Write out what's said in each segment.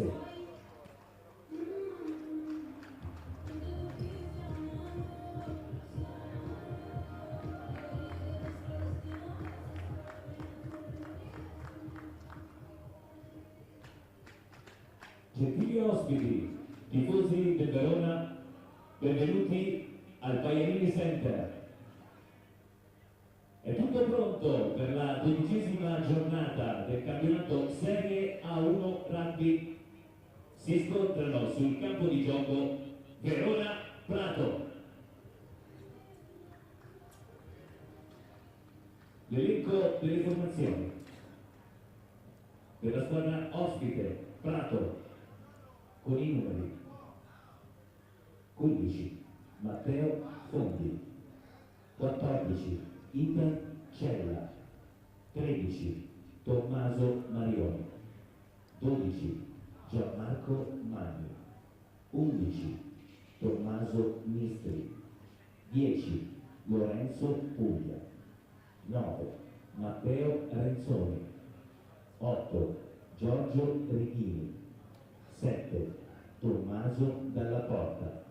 Grazie. Gentili ospiti, tifosi del Verona, benvenuti al Pagliarini Center. È tutto pronto per la 12ª giornata del campionato Serie A1 Rugby. Si scontrano sul campo di gioco Verona-Prato. L'elenco delle formazioni. Per la squadra ospite Prato, con i numeri 15 Matteo Fondi, 14 Ita Cella, 13 Tommaso Marioni, 12 Gianmarco Magni, 11 Tommaso Mistri, 10 Lorenzo Puglia, 9 Matteo Renzoni, 8 Giorgio Righini, 7 Tommaso Dalla Porta,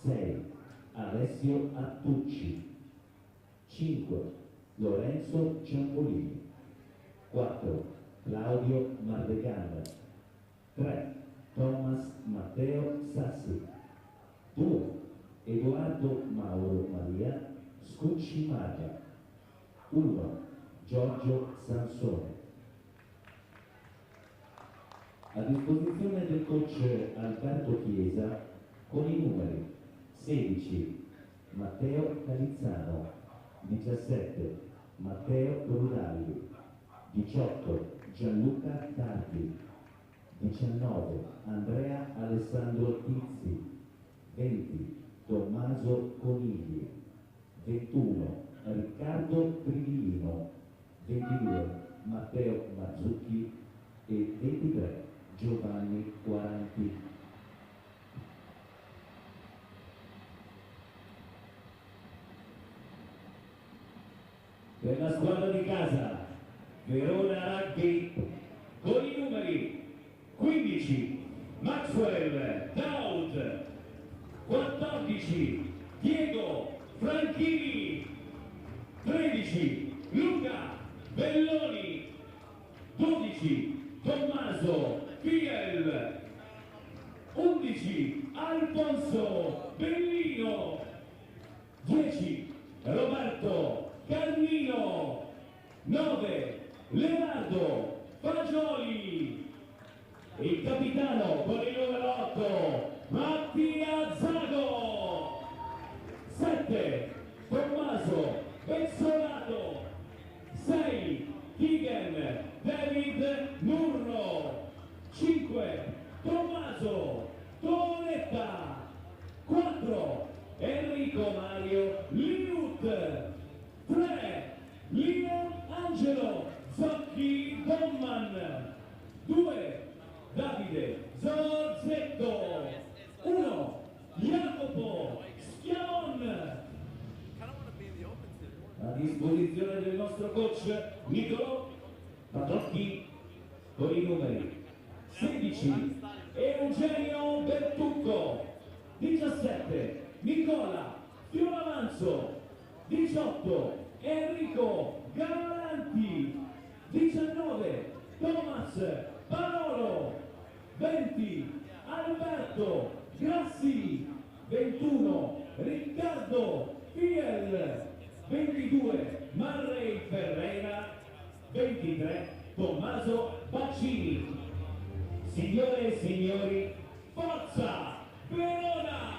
6 Alessio Attucci, 5 Lorenzo Ciampolini, 4 Claudio Mardegan, 3 Thomas Matteo Sassi, 2 Edoardo Mauro Maria Scucci Magia, 1 Giorgio Sansone. A disposizione del coach Alberto Chiesa con i numeri 16 Matteo Calizzano, 17 Matteo Rudalli, 18 Gianluca Tardi, 19 Andrea Alessandro Tizzi, 20 Tommaso Conigli, 21 Riccardo Trivino, 22 Matteo Mazzucchi e 23 Giovanni Quaranti. Per la squadra di casa Verona Rugby con i numeri 15 Maxwell Daud, 14 Diego Franchini, 13 Luca Belloni, 12 Tommaso Fiel, 11 Alfonso Bellino, 10 Roberto Carmino, 9 Leonardo Fagioli, il capitano con il numero 8 Mattia Zago, 7 Tommaso Bezzolato, 6 Keegan David Murro, 5 Tommaso Tonetta, 4 Enrico Mario Linut, 3 Lino Angelo Zocchi Bomman, 2 Davide Zorzetto, 1 Jacopo Schiavon. A disposizione del nostro coach Niccolò Patrocchi con i numeri 16 Eugenio Bertucco, 17 Nicola Fioravanzo, 18 Enrico Galanti, 19 Thomas Parolo, 20 Alberto Grassi, 21 Riccardo Fiel, 22 Marrei Ferreira, 23 Tommaso Baccini. Signore e signori, forza Verona!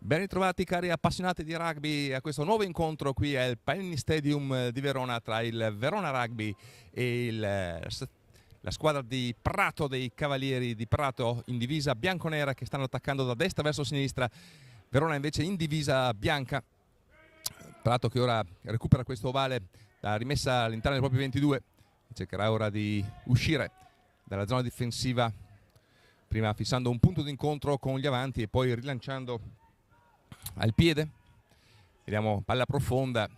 Ben ritrovati cari appassionati di rugby a questo nuovo incontro qui al Panini Stadium di Verona tra il Verona Rugby e la squadra di Prato, dei Cavalieri di Prato in divisa bianconera che stanno attaccando da destra verso sinistra, Verona invece in divisa bianca. Prato che ora recupera questo ovale, la rimessa all'interno dei propri 22, cercherà ora di uscire dalla zona difensiva, prima fissando un punto d'incontro con gli avanti e poi rilanciando al piede. Vediamo palla profonda,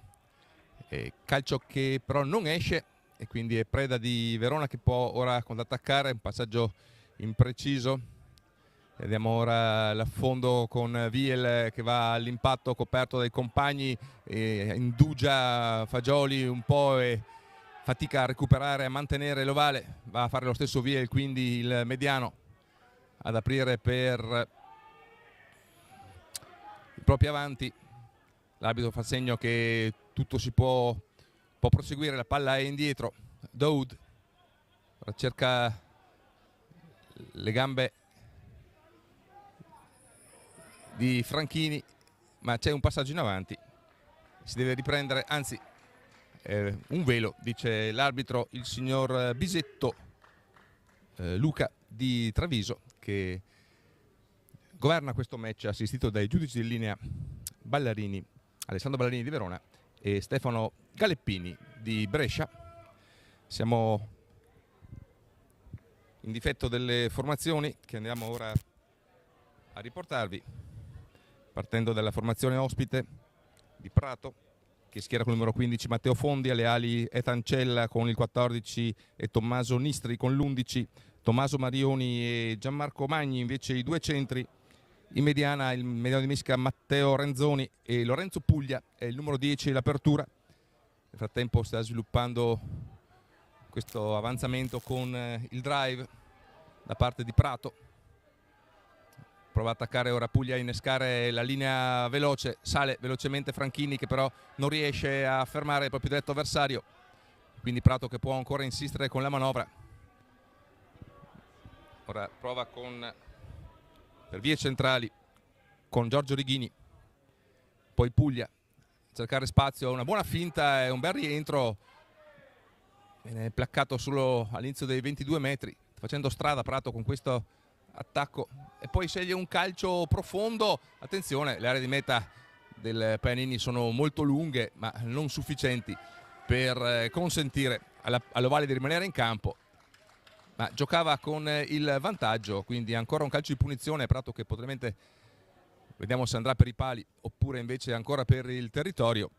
calcio che però non esce e quindi è preda di Verona che può ora contrattaccare, un passaggio impreciso. Vediamo ora l'affondo con Viel che va all'impatto coperto dai compagni, indugia Fagioli un po' e fatica a recuperare, a mantenere l'ovale. Va a fare lo stesso Viel, quindi il mediano ad aprire per i propri avanti. L'arbitro fa segno che tutto si può proseguire, la palla è indietro. Daoud cerca le gambe di Franchini, ma c'è un passaggio in avanti, si deve riprendere, anzi un velo, dice l'arbitro, il signor Bisetto, Luca di Treviso, che governa questo match, assistito dai giudici di linea Ballarini, Alessandro Ballarini di Verona e Stefano Galeppini di Brescia. Siamo in difetto delle formazioni che andiamo ora a riportarvi, partendo dalla formazione ospite di Prato, che schiera con il numero 15 Matteo Fondi, alle ali Etancella con il 14 e Tommaso Nistri con l'11, Tommaso Marioni e Gianmarco Magni invece i due centri. In mediana il mediano di mischia Matteo Renzoni e Lorenzo Puglia è il numero 10 l'apertura. Nel frattempo sta sviluppando questo avanzamento con il drive da parte di Prato. Prova ad attaccare ora Puglia a innescare la linea veloce, sale velocemente Franchini che però non riesce a fermare il proprio diretto avversario, quindi Prato che può ancora insistere con la manovra. Ora prova per vie centrali con Giorgio Righini, poi Puglia, cercare spazio, una buona finta e un bel rientro, viene placcato solo all'inizio dei 22 metri, facendo strada Prato con questo attacco e poi sceglie un calcio profondo. Attenzione, le aree di meta del Panini sono molto lunghe ma non sufficienti per consentire all'ovale di rimanere in campo, ma giocava con il vantaggio, quindi ancora un calcio di punizione. Prato che potenzialmente vediamo se andrà per i pali oppure invece ancora per il territorio.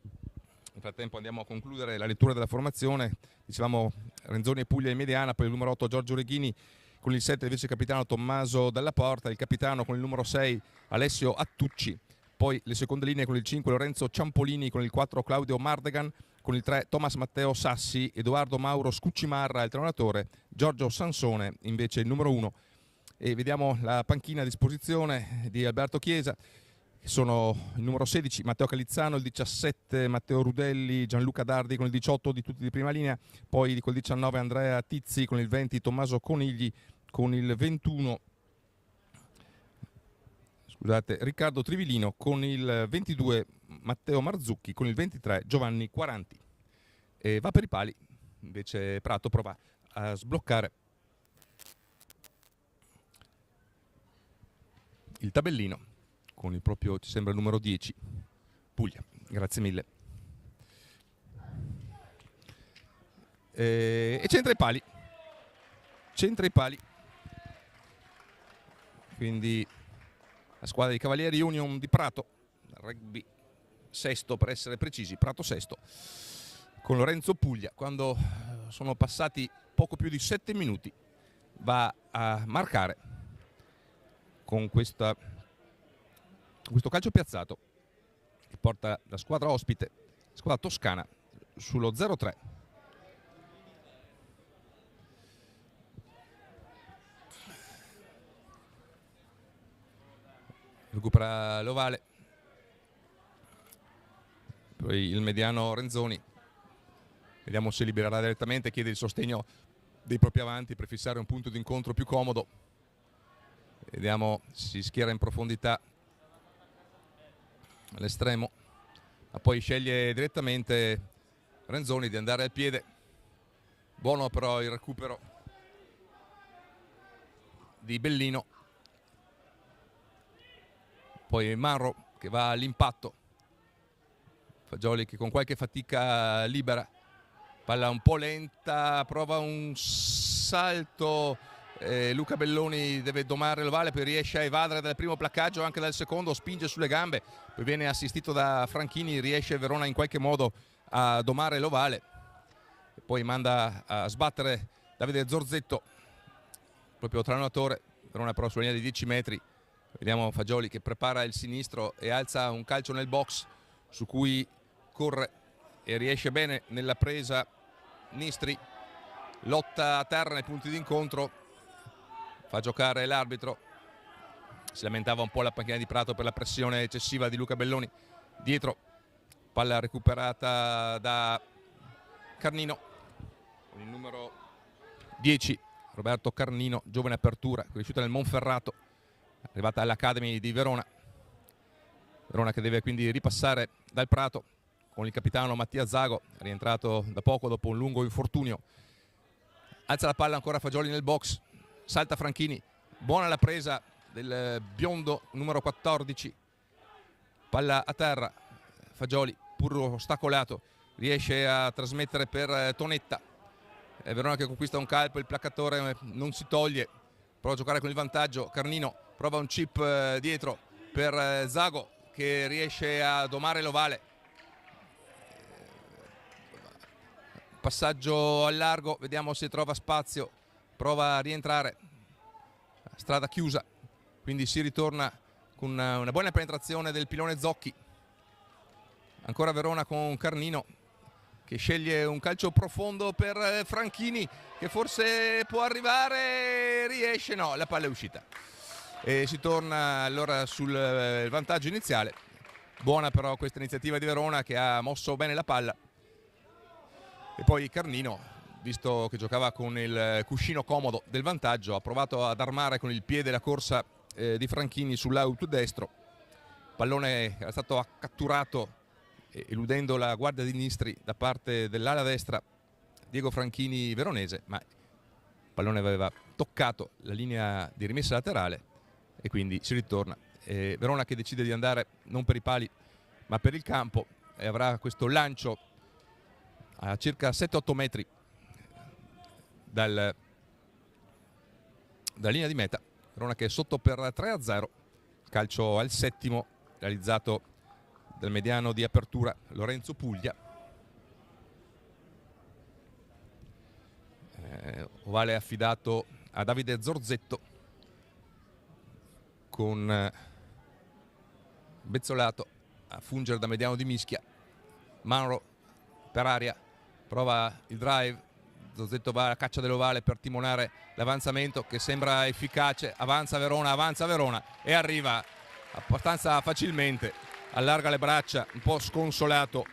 Nel frattempo andiamo a concludere la lettura della formazione. Dicevamo Renzoni e Puglia in mediana, poi il numero 8 Giorgio Reghini con il 7 il vice capitano Tommaso Dalla Porta, il capitano con il numero 6 Alessio Attucci, poi le seconde linee con il 5 Lorenzo Ciampolini, con il 4 Claudio Mardegan, con il 3 Thomas Matteo Sassi, Edoardo Mauro Scuccimarra il trionatore, Giorgio Sansone invece il numero 1. E vediamo la panchina a disposizione di Alberto Chiesa, che sono il numero 16 Matteo Calizzano, il 17 Matteo Rudelli, Gianluca Dardi con il 18 di tutti di prima linea, poi col 19 Andrea Tizzi, con il 20 Tommaso Conigli, con il 21 Riccardo Trivilino, con il 22 Matteo Marzucchi, con il 23 Giovanni Quaranti. E va per i pali, invece Prato prova a sbloccare il tabellino con il proprio, ci sembra, il numero 10 Puglia. Grazie mille. E centra i pali, quindi la squadra di Cavalieri Union di Prato, rugby sesto per essere precisi, Prato sesto, con Lorenzo Puglia. Quando sono passati poco più di 7 minuti va a marcare con questo calcio piazzato che porta la squadra ospite, la squadra toscana, sullo 0-3. Recupera l'ovale, poi il mediano Renzoni, vediamo se libererà direttamente, chiede il sostegno dei propri avanti per fissare un punto d'incontro più comodo. Vediamo, si schiera in profondità all'estremo, ma poi sceglie direttamente Renzoni di andare al piede. Buono però il recupero di Bellino, poi Manro che va all'impatto, Fagioli che con qualche fatica libera, palla un po' lenta, prova un salto, Luca Belloni deve domare l'ovale, poi riesce a evadere dal primo placcaggio, anche dal secondo, spinge sulle gambe, poi viene assistito da Franchini, riesce Verona in qualche modo a domare l'ovale, poi manda a sbattere Davide Zorzetto, proprio trascinatore. Verona però sulla linea di 10 metri, vediamo Fagioli che prepara il sinistro e alza un calcio nel box su cui corre e riesce bene nella presa Nistri, lotta a terra nei punti d'incontro, fa giocare l'arbitro, si lamentava un po' la panchina di Prato per la pressione eccessiva di Luca Belloni, dietro palla recuperata da Carnino con il numero 10 Roberto Carnino, giovane apertura, cresciuta nel Monferrato, arrivata all'Academy di Verona. Verona che deve quindi ripassare dal Prato con il capitano Mattia Zago, rientrato da poco dopo un lungo infortunio. Alza la palla ancora Fagioli nel box, salta Franchini, buona la presa del biondo numero 14, palla a terra, Fagioli pur ostacolato riesce a trasmettere per Tonetta. Verona che conquista un calcio, il placcatore non si toglie, prova a giocare con il vantaggio, Carnino prova un chip dietro per Zago che riesce a domare l'ovale, passaggio al largo, vediamo se trova spazio, prova a rientrare, strada chiusa, quindi si ritorna con una buona penetrazione del pilone Zocchi. Ancora Verona con Carnino che sceglie un calcio profondo per Franchini che forse può arrivare, riesce, no, la palla è uscita e si torna allora sul vantaggio iniziale. Buona però questa iniziativa di Verona che ha mosso bene la palla e poi Carnino, visto che giocava con il cuscino comodo del vantaggio, ha provato ad armare con il piede la corsa di Franchini sull'out destro, pallone era stato catturato eludendo la guardia di Nistri da parte dell'ala destra Diego Franchini veronese, ma il pallone aveva toccato la linea di rimessa laterale e quindi si ritorna. Verona che decide di andare non per i pali ma per il campo e avrà questo lancio a circa 7-8 metri dalla linea di meta. Verona che è sotto per 3-0, calcio al settimo realizzato dal mediano di apertura Lorenzo Puglia. Ovale affidato a Davide Zorzetto con Bezzolato a fungere da mediano di mischia. Manro per aria prova il drive, Zorzetto va alla caccia dell'ovale per timonare l'avanzamento che sembra efficace, avanza Verona e arriva abbastanza facilmente, allarga le braccia, un po' sconsolato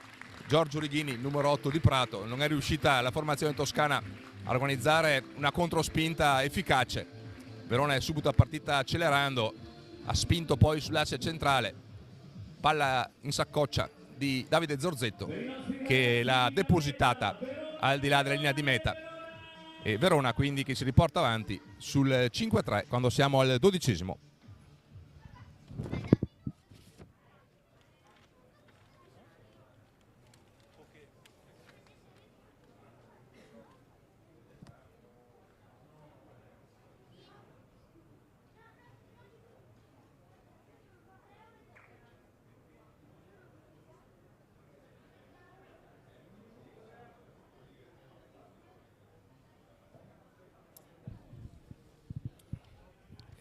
Giorgio Righini, numero 8 di Prato. Non è riuscita la formazione toscana a organizzare una controspinta efficace. Verona è subito partita accelerando, ha spinto poi sull'asse centrale, palla in saccoccia di Davide Zorzetto che l'ha depositata al di là della linea di meta e Verona quindi che si riporta avanti sul 5-3 quando siamo al 12°.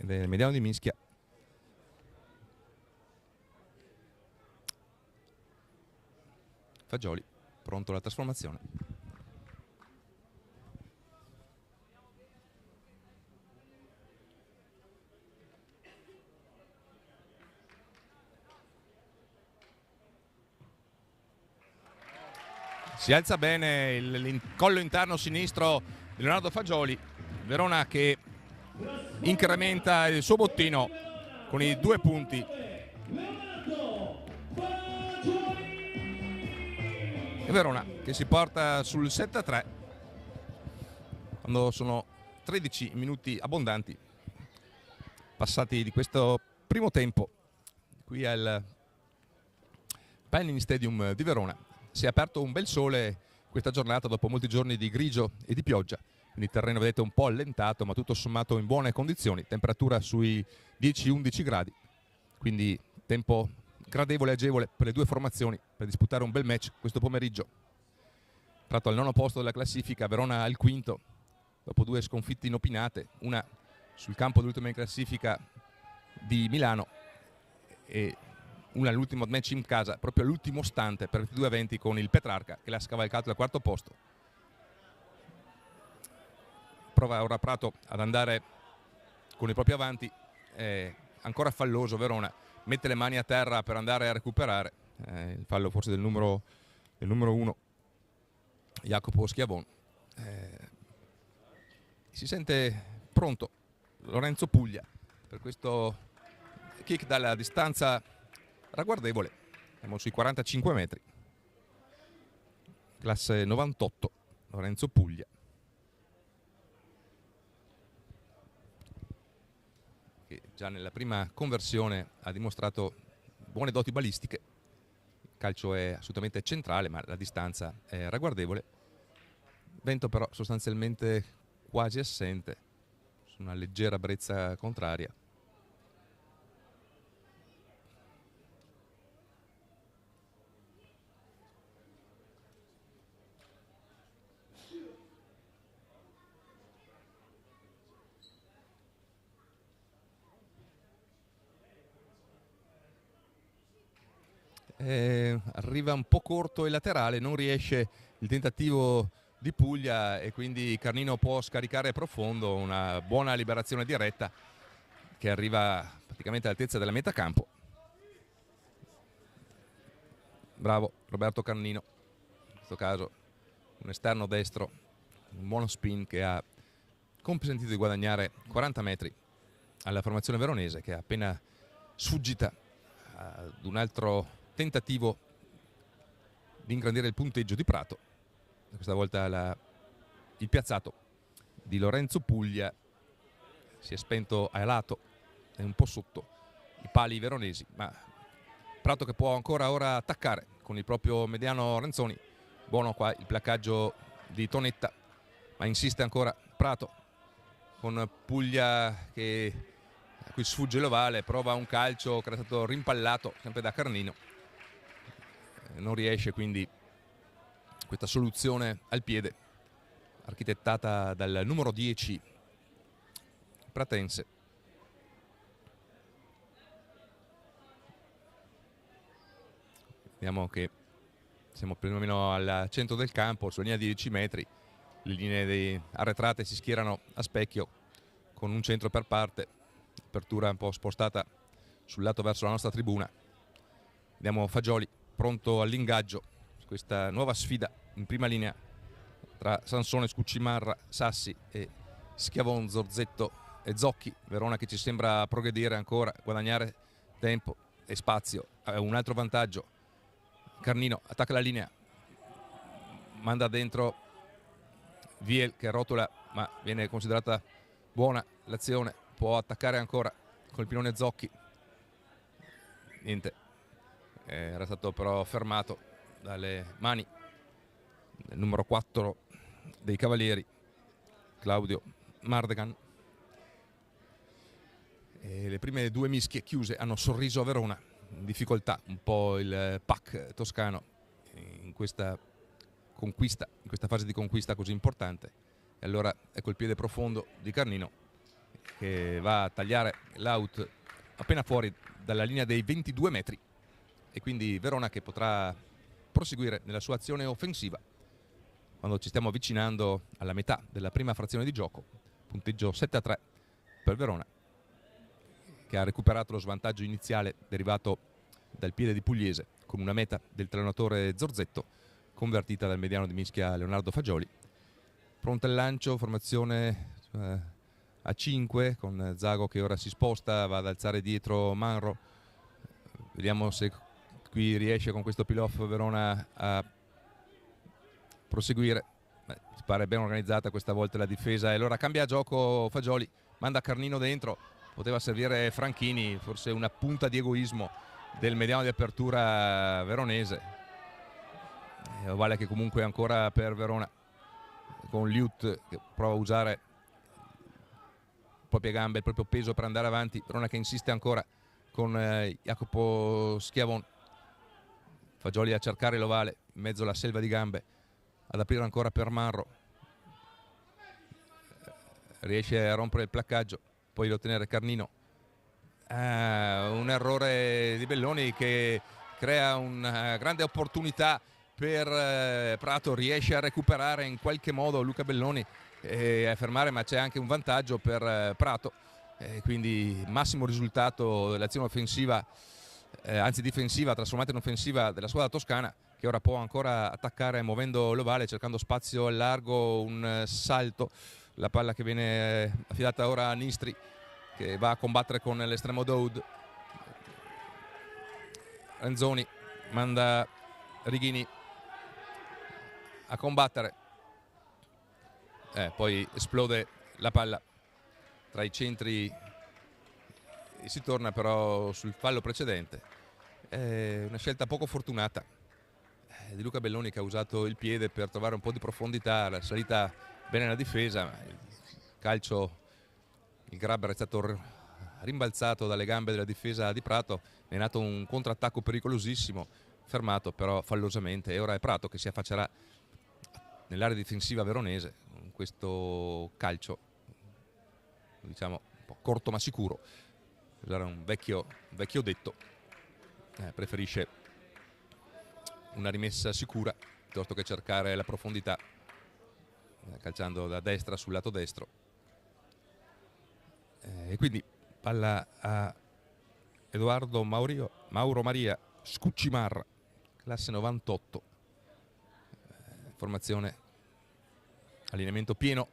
Nel mediano di mischia Fagioli pronto alla trasformazione. Si alza bene il collo interno sinistro di Leonardo Fagioli. Verona che incrementa il suo bottino con i 2 punti. e Verona che si porta sul 7-3 quando sono 13 minuti abbondanti passati di questo primo tempo qui al Penning Stadium di Verona. Si è aperto un bel sole questa giornata dopo molti giorni di grigio e di pioggia, quindi il terreno vedete un po' allentato ma tutto sommato in buone condizioni, temperatura sui 10-11 gradi, quindi tempo gradevole e agevole per le due formazioni per disputare un bel match questo pomeriggio. Prato al 9° posto della classifica, Verona al 5° dopo 2 sconfitte inopinate, una sul campo dell'ultima in classifica di Milano e una all'ultimo match in casa, proprio all'ultimo stante per 22-20 con il Petrarca che l'ha scavalcato al 4° posto. Prova ora Prato ad andare con i propri avanti, ancora falloso Verona, mette le mani a terra per andare a recuperare, il fallo forse del numero 1 Jacopo Schiavon. Si sente pronto Lorenzo Puglia per questo kick dalla distanza ragguardevole, siamo sui 45 metri, classe 98 Lorenzo Puglia, che già nella prima conversione ha dimostrato buone doti balistiche. Il calcio è assolutamente centrale ma la distanza è ragguardevole, vento però sostanzialmente quasi assente su una leggera brezza contraria. Arriva un po' corto il laterale, non riesce il tentativo di Puglia e quindi Carnino può scaricare profondo, una buona liberazione diretta che arriva praticamente all'altezza della metà campo. Bravo Roberto Carnino, in questo caso un esterno destro, un buono spin che ha consentito di guadagnare 40 metri alla formazione veronese, che è appena sfuggita ad un altro tentativo di ingrandire il punteggio di Prato. Questa volta il piazzato di Lorenzo Puglia si è spento a lato e un po' sotto i pali veronesi, ma Prato che può ancora ora attaccare con il proprio mediano Renzoni. Buono qua il placcaggio di Tonetta, ma insiste ancora Prato con Puglia a cui sfugge l'ovale, prova un calcio che era stato rimpallato sempre da Carnino, non riesce, quindi questa soluzione al piede architettata dal numero 10 pratense. Vediamo che siamo più o meno al centro del campo, sulla linea di 10 metri, le linee arretrate si schierano a specchio con un centro per parte, apertura un po' spostata sul lato verso la nostra tribuna. Vediamo Fagioli pronto all'ingaggio su questa nuova sfida in prima linea tra Sansone, Scuccimarra, Sassi e Schiavon, Zorzetto e Zocchi. Verona che ci sembra progredire ancora, guadagnare tempo e spazio, un altro vantaggio. Carnino attacca la linea, manda dentro Viel che rotola, ma viene considerata buona l'azione, può attaccare ancora col pilone Zocchi, niente, era stato però fermato dalle mani del numero 4 dei Cavalieri, Claudio Mardegan. E le prime due mischie chiuse hanno sorriso a Verona, in difficoltà un po' il pack toscano in questa conquista, in questa fase di conquista così importante. E allora ecco il piede profondo di Carnino che va a tagliare l'out appena fuori dalla linea dei 22 metri e quindi Verona che potrà proseguire nella sua azione offensiva quando ci stiamo avvicinando alla metà della prima frazione di gioco. Punteggio 7-3 per Verona, che ha recuperato lo svantaggio iniziale derivato dal piede di Pugliese con una meta del allenatore Zorzetto convertita dal mediano di mischia Leonardo Fagioli. Pronto al lancio, formazione a 5 con Zago che ora si sposta, va ad alzare dietro Manro. Vediamo se qui riesce con questo peel-off Verona a proseguire. Si pare ben organizzata questa volta la difesa, e allora cambia gioco Fagioli, manda Carnino dentro, poteva servire Franchini, forse una punta di egoismo del mediano di apertura veronese. Vale che comunque ancora per Verona, con Liut che prova a usare le proprie gambe, il proprio peso per andare avanti. Verona che insiste ancora con Jacopo Schiavon. Fagioli a cercare l'ovale in mezzo alla selva di gambe, ad aprire ancora per Marro, riesce a rompere il placcaggio, poi da ottenere Carnino. Un errore di Belloni che crea una grande opportunità per Prato, riesce a recuperare in qualche modo Luca Belloni e a fermare, ma c'è anche un vantaggio per Prato, quindi massimo risultato dell'azione offensiva, anzi difensiva trasformata in offensiva della squadra toscana, che ora può ancora attaccare muovendo l'ovale, cercando spazio al largo, un salto, la palla che viene affidata ora a Nistri, che va a combattere con l'estremo Daud. Renzoni manda Righini a combattere, poi esplode la palla tra i centri e si torna però sul fallo precedente. Una scelta poco fortunata di Luca Belloni, che ha usato il piede per trovare un po' di profondità, la salita bene nella difesa, ma il calcio, il grabber è stato rimbalzato dalle gambe della difesa di Prato, è nato un contrattacco pericolosissimo, fermato però fallosamente, e ora è Prato che si affaccerà nell'area difensiva veronese con questo calcio, diciamo un po' corto ma sicuro. Era un vecchio detto, preferisce una rimessa sicura piuttosto che cercare la profondità, calciando da destra sul lato destro. E quindi palla a Edoardo Mauro Maria Scuccimarra, classe 98, formazione, allineamento pieno,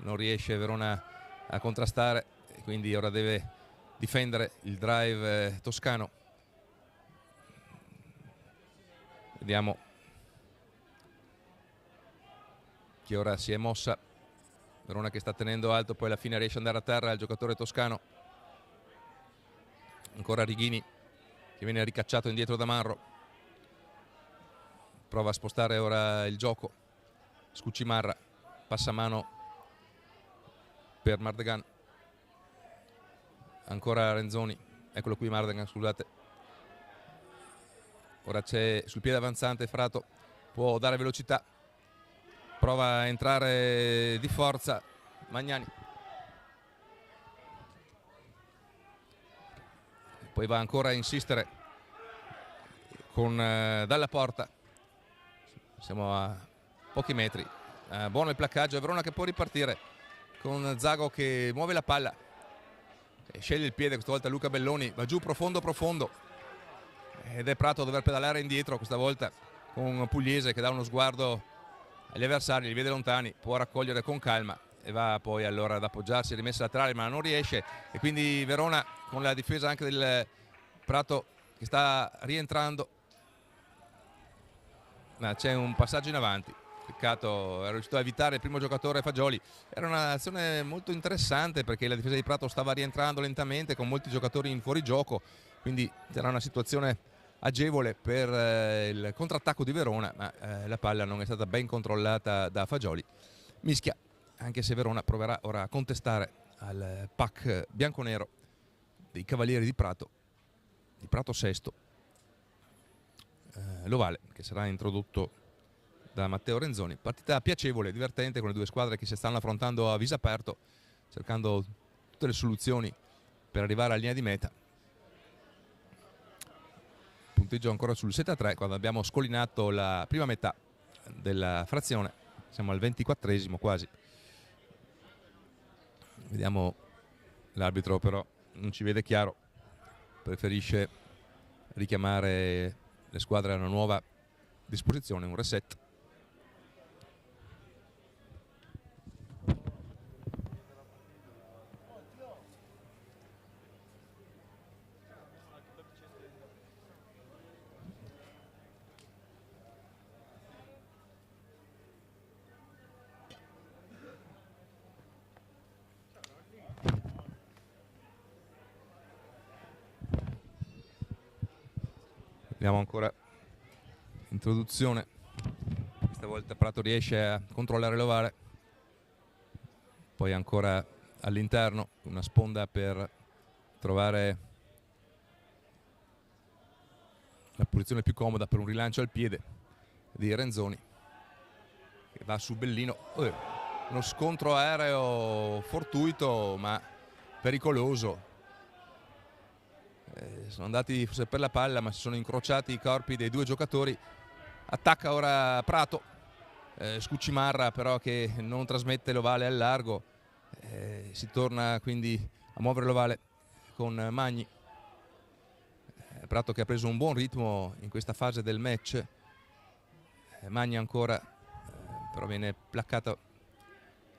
non riesce Verona a contrastare, quindi ora deve difendere il drive toscano. Vediamo chi ora si è mossa. Verona che sta tenendo alto, poi alla fine riesce ad andare a terra il giocatore toscano. Ancora Righini che viene ricacciato indietro da Marro, prova a spostare ora il gioco. Scuccimarra, passamano per Mardegan, ancora Renzoni, eccolo qui Mardegan, scusate. Ora c'è sul piede avanzante Prato, può dare velocità, prova a entrare di forza Magnani, poi va ancora a insistere con Dalla Porta. Siamo a pochi metri, buono il placcaggio, è Verona che può ripartire con Zago che muove la palla e sceglie il piede, questa volta Luca Belloni va giù profondo ed è Prato a dover pedalare indietro questa volta, con Pugliese che dà uno sguardo agli avversari, li vede lontani, può raccogliere con calma e va poi allora ad appoggiarsi, rimessa laterale ma non riesce, e quindi Verona con la difesa anche del Prato che sta rientrando, ma c'è un passaggio in avanti, peccato, era riuscito a evitare il primo giocatore Fagioli. Era un'azione molto interessante perché la difesa di Prato stava rientrando lentamente con molti giocatori in fuorigioco, quindi c'era una situazione agevole per il contrattacco di Verona, ma la palla non è stata ben controllata da Fagioli. Mischia, anche se Verona proverà ora a contestare al pack bianconero dei Cavalieri di Prato Sesto, l'ovale che sarà introdotto da Matteo Renzoni. Partita piacevole, divertente, con le due squadre che si stanno affrontando a viso aperto, cercando tutte le soluzioni per arrivare alla linea di meta. Punteggio ancora sul 7-3 quando abbiamo scolinato la prima metà della frazione, siamo al 24esimo quasi. Vediamo, l'arbitro però non ci vede chiaro, preferisce richiamare le squadre a una nuova disposizione, un reset. Abbiamo ancora introduzione, questa volta Prato riesce a controllare l'ovale, poi ancora all'interno una sponda per trovare la posizione più comoda per un rilancio al piede di Renzoni, che va su Bellino. Uno scontro aereo fortuito ma pericoloso. Sono andati forse per la palla, ma si sono incrociati i corpi dei due giocatori. Attacca ora Prato, Scuccimarra però che non trasmette l'ovale al largo, si torna quindi a muovere l'ovale con Magni. Prato che ha preso un buon ritmo in questa fase del match. Magni ancora, però viene placcato,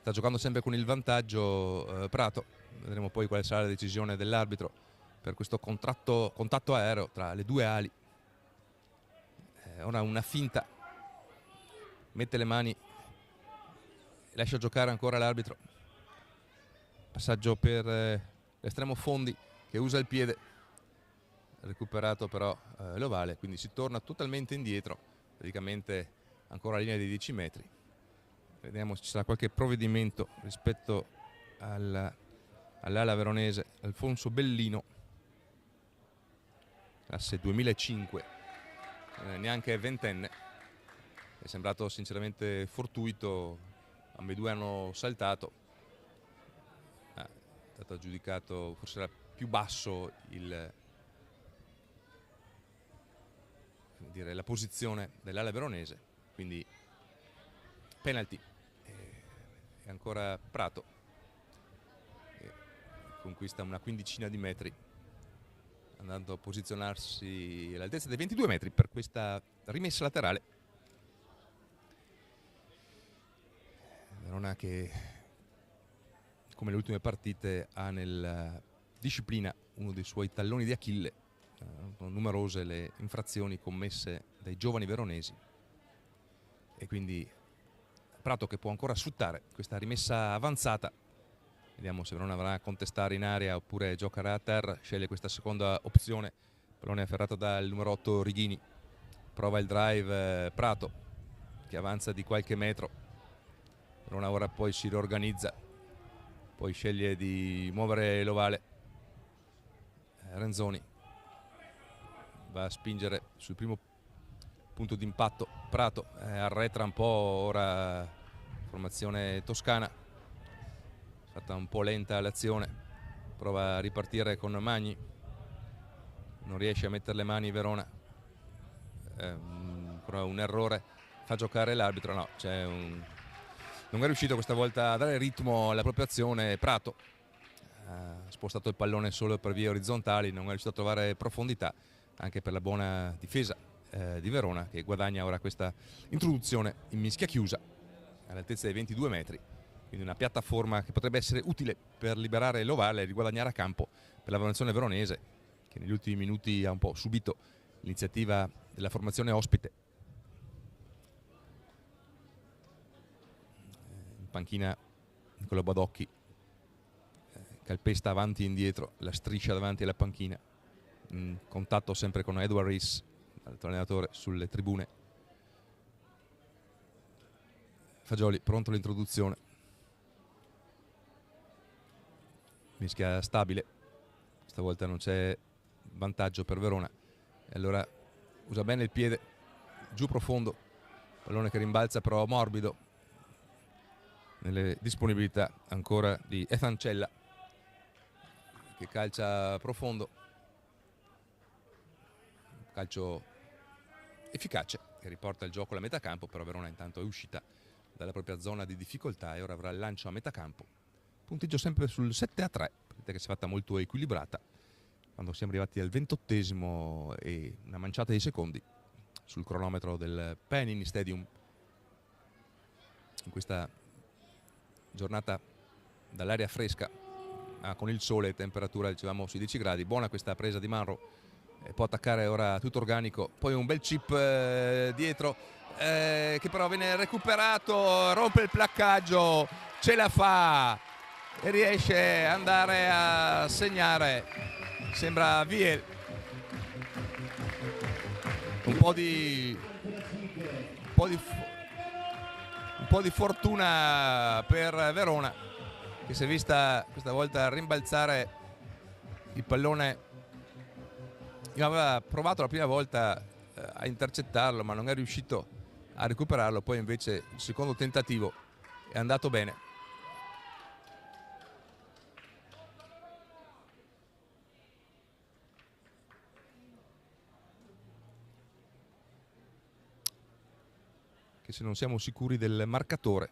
sta giocando sempre con il vantaggio Prato. Vedremo poi quale sarà la decisione dell'arbitro per questo contatto aereo tra le due ali. Ora una finta, mette le mani, lascia giocare ancora l'arbitro. Passaggio per l'estremo Fondi che usa il piede, recuperato però l'ovale, quindi si torna totalmente indietro, praticamente ancora a linea dei 10 metri. Vediamo se ci sarà qualche provvedimento rispetto all'ala veronese. Alfonso Bellino, classe 2005, neanche ventenne, è sembrato sinceramente fortuito, ambedue hanno saltato, è stato aggiudicato forse era più basso la posizione dell'ala veronese, quindi penalty. E ancora Prato che conquista una quindicina di metri, andando a posizionarsi all'altezza dei 22 metri per questa rimessa laterale. Verona che, come le ultime partite, ha nella disciplina uno dei suoi talloni di Achille. Sono numerose le infrazioni commesse dai giovani veronesi e quindi Prato che può ancora sfruttare questa rimessa avanzata. Vediamo se Verona avrà a contestare in area oppure giocherà a terra. Sceglie questa seconda opzione. Pallone afferrato dal numero 8 Righini. Prova il drive Prato che avanza di qualche metro. Verona ora poi si riorganizza. Poi sceglie di muovere l'ovale. Renzoni va a spingere sul primo punto di impatto. Prato arretra un po', ora formazione toscana. Fatta un po' lenta l'azione, prova a ripartire con Magni, non riesce a mettere le mani Verona, ancora un errore, fa giocare l'arbitro, no, non è riuscito questa volta a dare ritmo alla propria azione. Prato ha spostato il pallone solo per vie orizzontali, non è riuscito a trovare profondità, anche per la buona difesa di Verona, che guadagna ora questa introduzione in mischia chiusa all'altezza dei 22 metri. Quindi una piattaforma che potrebbe essere utile per liberare l'ovale e riguadagnare a campo per la formazione veronese, che negli ultimi minuti ha un po' subito l'iniziativa della formazione ospite. In panchina Nicola Badocchi calpesta avanti e indietro la striscia davanti alla panchina, in contatto sempre con Edward Rees, l'altro allenatore, sulle tribune. Fagioli pronto all'introduzione. Mischia stabile, stavolta non c'è vantaggio per Verona e allora usa bene il piede, giù profondo, pallone che rimbalza però morbido nelle disponibilità ancora di Ethan Cella, che calcia profondo, calcio efficace che riporta il gioco alla metà campo, però Verona intanto è uscita dalla propria zona di difficoltà e ora avrà il lancio a metà campo. Punteggio sempre sul 7-3, partita che si è fatta molto equilibrata quando siamo arrivati al 28esimo e una manciata di secondi sul cronometro del Panini Stadium. In questa giornata dall'aria fresca, con il sole, temperatura dicevamo sui 10 gradi, buona questa presa di Manro, può attaccare ora tutto organico, poi un bel chip dietro che però viene recuperato, rompe il placcaggio, ce la fa e riesce ad andare a segnare, sembra Viel. un po' di fortuna per Verona, che si è vista questa volta rimbalzare il pallone. Aveva provato la prima volta a intercettarlo, ma non è riuscito a recuperarlo. Poi invece il secondo tentativo è andato bene. Che se non siamo sicuri del marcatore,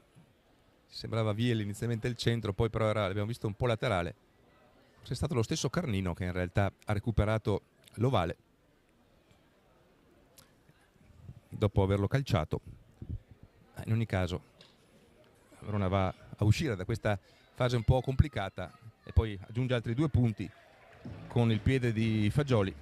sembrava Viel inizialmente il centro, poi però l'abbiamo visto un po' laterale. Forse è stato lo stesso Carnino che in realtà ha recuperato l'ovale dopo averlo calciato. In ogni caso Verona va a uscire da questa fase un po' complicata e poi aggiunge altri 2 punti con il piede di Fagioli.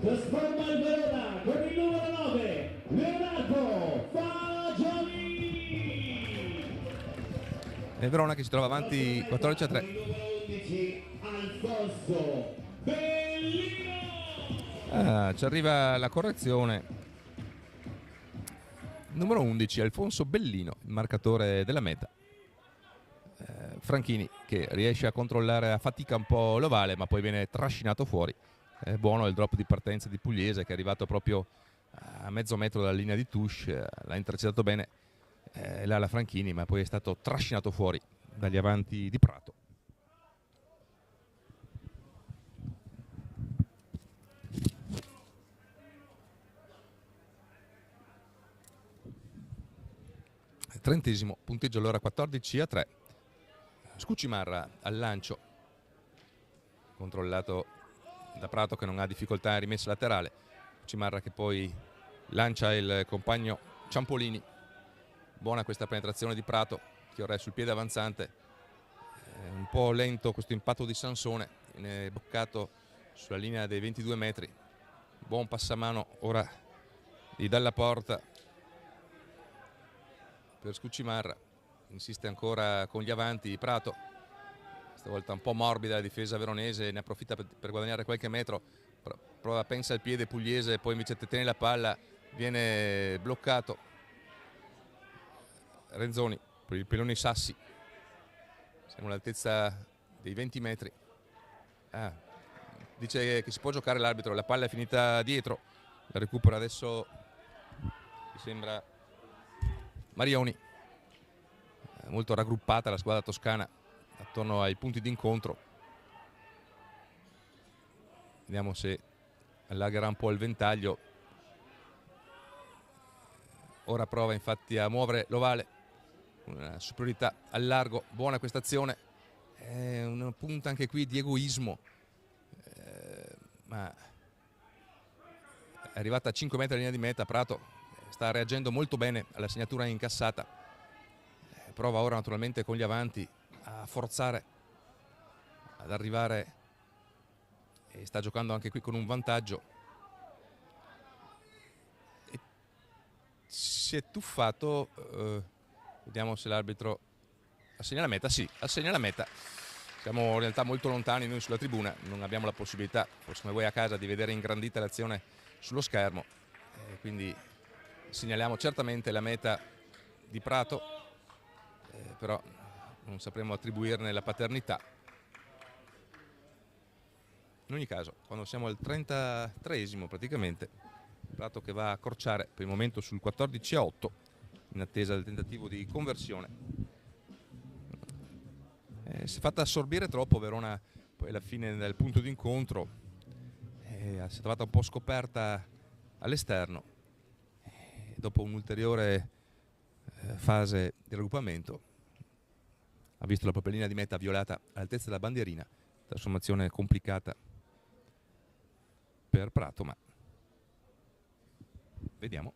Trasforma il Verona con il numero 9, Leonardo Fagioli. E Verona che si trova avanti 14-3. Numero 11, Alfonso Bellino. Ci arriva la correzione. Numero 11, Alfonso Bellino, il marcatore della meta. Franchini che riesce a controllare a fatica un po' l'ovale, ma poi viene trascinato fuori. È buono il drop di partenza di Pugliese, che è arrivato proprio a mezzo metro dalla linea di touche, l'ha intercettato bene là la Franchini, ma poi è stato trascinato fuori dagli avanti di Prato. Trentesimo, punteggio allora 14-3. Scuccimarra al lancio, controllato da Prato che non ha difficoltà in rimessa laterale. Scuccimarra che poi lancia il compagno Ciampolini. Buona questa penetrazione di Prato, che ora è sul piede avanzante. Un po' lento questo impatto di Sansone, viene boccato sulla linea dei 22 metri. Buon passamano ora di Dalla Porta per Scuccimarra. Insiste ancora con gli avanti Prato, stavolta un po' morbida la difesa veronese, ne approfitta per guadagnare qualche metro, prova, pensa al piede Pugliese, poi invece trattiene la palla, viene bloccato Renzoni per il Peloni Sassi. Siamo all'altezza dei 20 metri. Dice che si può giocare l'arbitro, la palla è finita dietro, la recupera adesso, mi sembra, Marioni. Molto raggruppata la squadra toscana attorno ai punti d'incontro. Vediamo se allargherà un po' il ventaglio. Ora prova infatti a muovere l'ovale, una superiorità al largo. Buona questa azione, una punta anche qui di egoismo, ma è arrivata a 5 metri dalla linea di meta. Prato sta reagendo molto bene alla segnatura incassata. Prova ora naturalmente con gli avanti a forzare ad arrivare e sta giocando anche qui con un vantaggio. E si è tuffato, vediamo se l'arbitro assegna la meta. Sì, assegna la meta. Siamo in realtà molto lontani noi sulla tribuna, non abbiamo la possibilità, forse come voi a casa, di vedere ingrandita l'azione sullo schermo, quindi segnaliamo certamente la meta di Prato. Però non sapremo attribuirne la paternità. In ogni caso, quando siamo al 33esimo praticamente, Prato che va a accorciare per il momento sul 14-8 in attesa del tentativo di conversione. Si è fatta assorbire troppo Verona poi alla fine del punto di incontro, si è trovata un po' scoperta all'esterno. Dopo un'ulteriore fase di raggruppamento ha visto la propria linea di meta violata all'altezza della bandierina, trasformazione complicata per Prato, ma vediamo.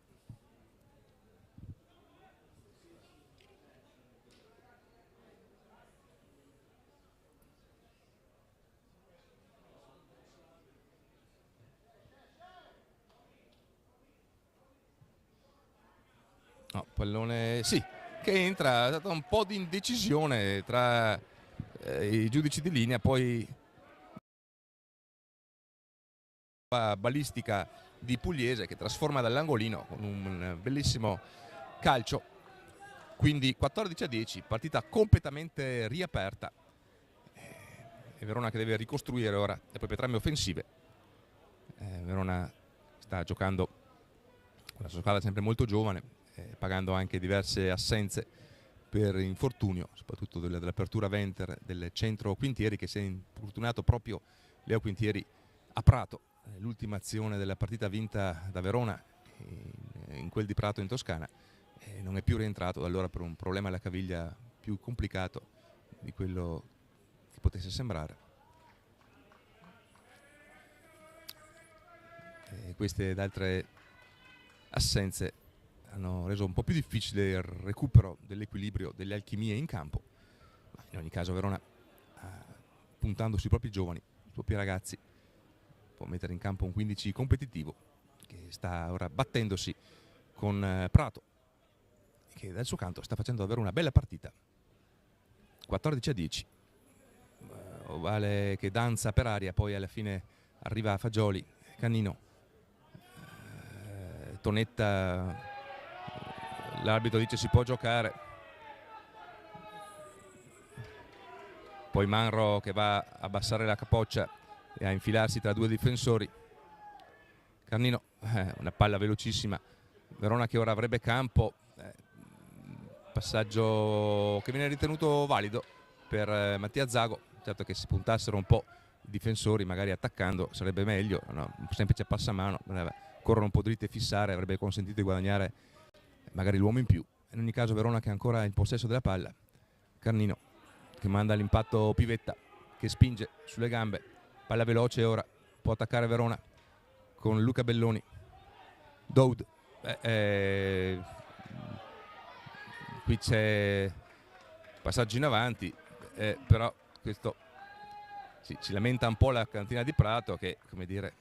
No, pallone sì, che entra, è stata un po' di indecisione tra i giudici di linea, poi balistica di Pugliese, che trasforma dall'angolino con un bellissimo calcio. Quindi 14-10, partita completamente riaperta, e Verona che deve ricostruire ora le proprie trame offensive. Verona sta giocando una sua squadra sempre molto giovane, pagando anche diverse assenze per infortunio, soprattutto dell'apertura Venter del centro Quintieri, che si è infortunato proprio Leo Quintieri a Prato. L'ultima azione della partita vinta da Verona in quel di Prato in Toscana, non è più rientrato da allora per un problema alla caviglia più complicato di quello che potesse sembrare. Queste ed altre assenze hanno reso un po' più difficile il recupero dell'equilibrio delle alchimie in campo, ma in ogni caso Verona, puntando sui propri giovani, sui propri ragazzi, può mettere in campo un 15 competitivo che sta ora battendosi con Prato, che dal suo canto sta facendo davvero una bella partita. 14-10, Ovale che danza per aria, poi alla fine arriva a Fagioli, Cannino, Tonetta, l'arbitro dice si può giocare, poi Manro che va a abbassare la capoccia e a infilarsi tra due difensori. Cannino, una palla velocissima, Verona che ora avrebbe campo, passaggio che viene ritenuto valido per Mattia Zago. Certo che se puntassero un po' i difensori, magari attaccando, sarebbe meglio, no? Un semplice passamano, corrono un po' dritti e fissare, avrebbe consentito di guadagnare magari l'uomo in più. In ogni caso Verona che è ancora in possesso della palla, Cannino che manda l'impatto Pivetta, che spinge sulle gambe, palla veloce ora, può attaccare Verona con Luca Belloni. Daud, qui c'è passaggio in avanti, però questo si lamenta un po' la cantina di Prato, che come dire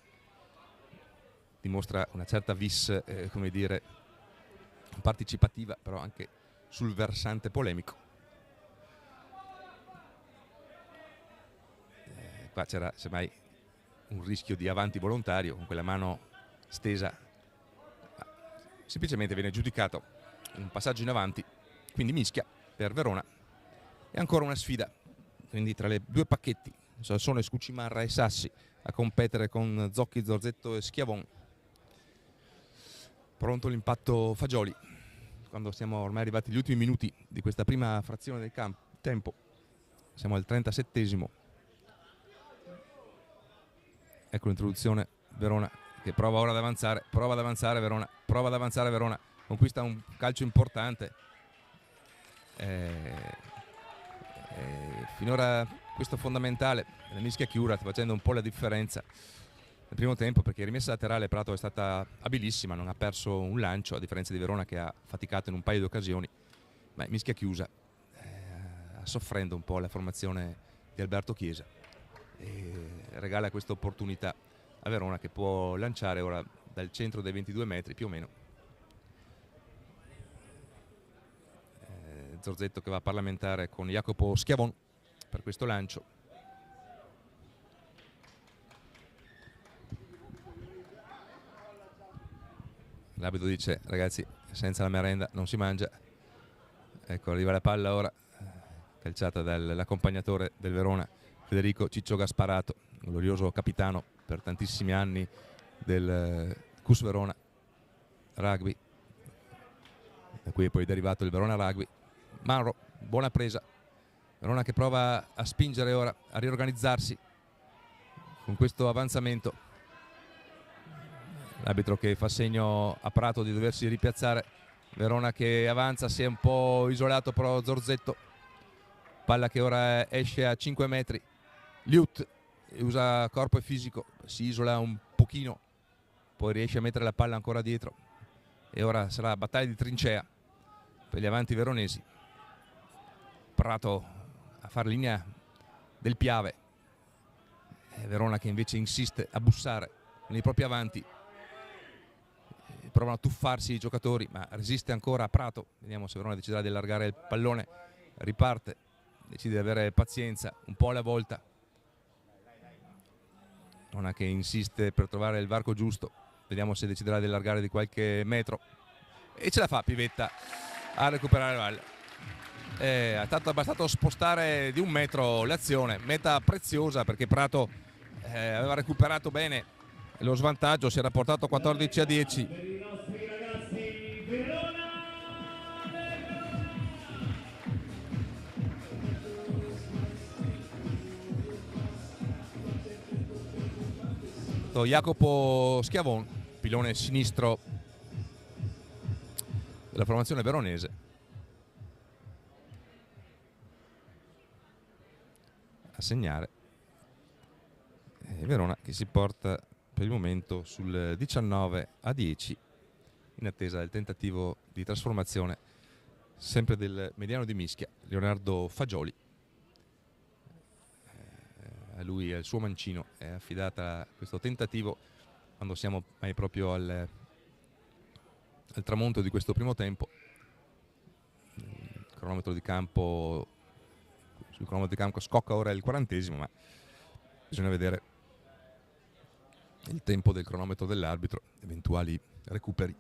dimostra una certa vis come dire partecipativa, però anche sul versante polemico. Qua c'era semmai un rischio di avanti volontario con quella mano stesa, semplicemente viene giudicato un passaggio in avanti, quindi mischia per Verona. E ancora una sfida, quindi tra le due pacchetti, Sassone, Scucimarra e Sassi, a competere con Zocchi, Zorzetto e Schiavon. Pronto l'impatto Fagioli, quando siamo ormai arrivati agli ultimi minuti di questa prima frazione del tempo. Siamo al 37esimo. Ecco l'introduzione, Verona che prova ora ad avanzare, Verona, conquista un calcio importante. Finora questo fondamentale, la mischia Chiura sta facendo un po' la differenza nel primo tempo, perché rimessa laterale Prato è stata abilissima, non ha perso un lancio, a differenza di Verona che ha faticato in un paio di occasioni, ma mischia chiusa, soffrendo un po' la formazione di Alberto Chiesa, e regala questa opportunità a Verona che può lanciare ora dal centro dei 22 metri più o meno. Zorzetto che va a parlamentare con Jacopo Schiavon per questo lancio. L'arbitro dice: ragazzi, senza la merenda non si mangia. Ecco, arriva la palla ora, calciata dall'accompagnatore del Verona, Federico Ciccio Gasparato, glorioso capitano per tantissimi anni del CUS Verona Rugby, da cui è poi derivato il Verona Rugby. Manro, buona presa, Verona che prova a spingere ora, a riorganizzarsi con questo avanzamento. L'arbitro che fa segno a Prato di doversi ripiazzare. Verona che avanza, si è un po' isolato però Zorzetto, palla che ora esce a 5 metri. Liut usa corpo e fisico, si isola un pochino, poi riesce a mettere la palla ancora dietro, e ora sarà battaglia di trincea per gli avanti veronesi. Prato a far linea del Piave, Verona che invece insiste a bussare nei propri avanti, provano a tuffarsi i giocatori, ma resiste ancora Prato. Vediamo se Verona deciderà di allargare il pallone, riparte, decide di avere pazienza un po' alla volta. Verona che insiste per trovare il varco giusto, vediamo se deciderà di allargare di qualche metro, e ce la fa Pivetta a recuperare la palla. È bastato spostare di 1 metro l'azione, meta preziosa perché Prato aveva recuperato bene lo svantaggio, si era portato 14-10. Per i nostri ragazzi Verona. Jacopo Schiavon, pilone sinistro della formazione veronese, a segnare, e Verona che si porta per il momento sul 19-10 in attesa del tentativo di trasformazione sempre del mediano di Mischia, Leonardo Fagioli. A lui e al suo mancino è affidata questo tentativo quando siamo proprio al tramonto di questo primo tempo. Il cronometro di campo, sul cronometro di campo scocca ora il 40°, ma bisogna vedere il tempo del cronometro dell'arbitro, eventuali recuperi.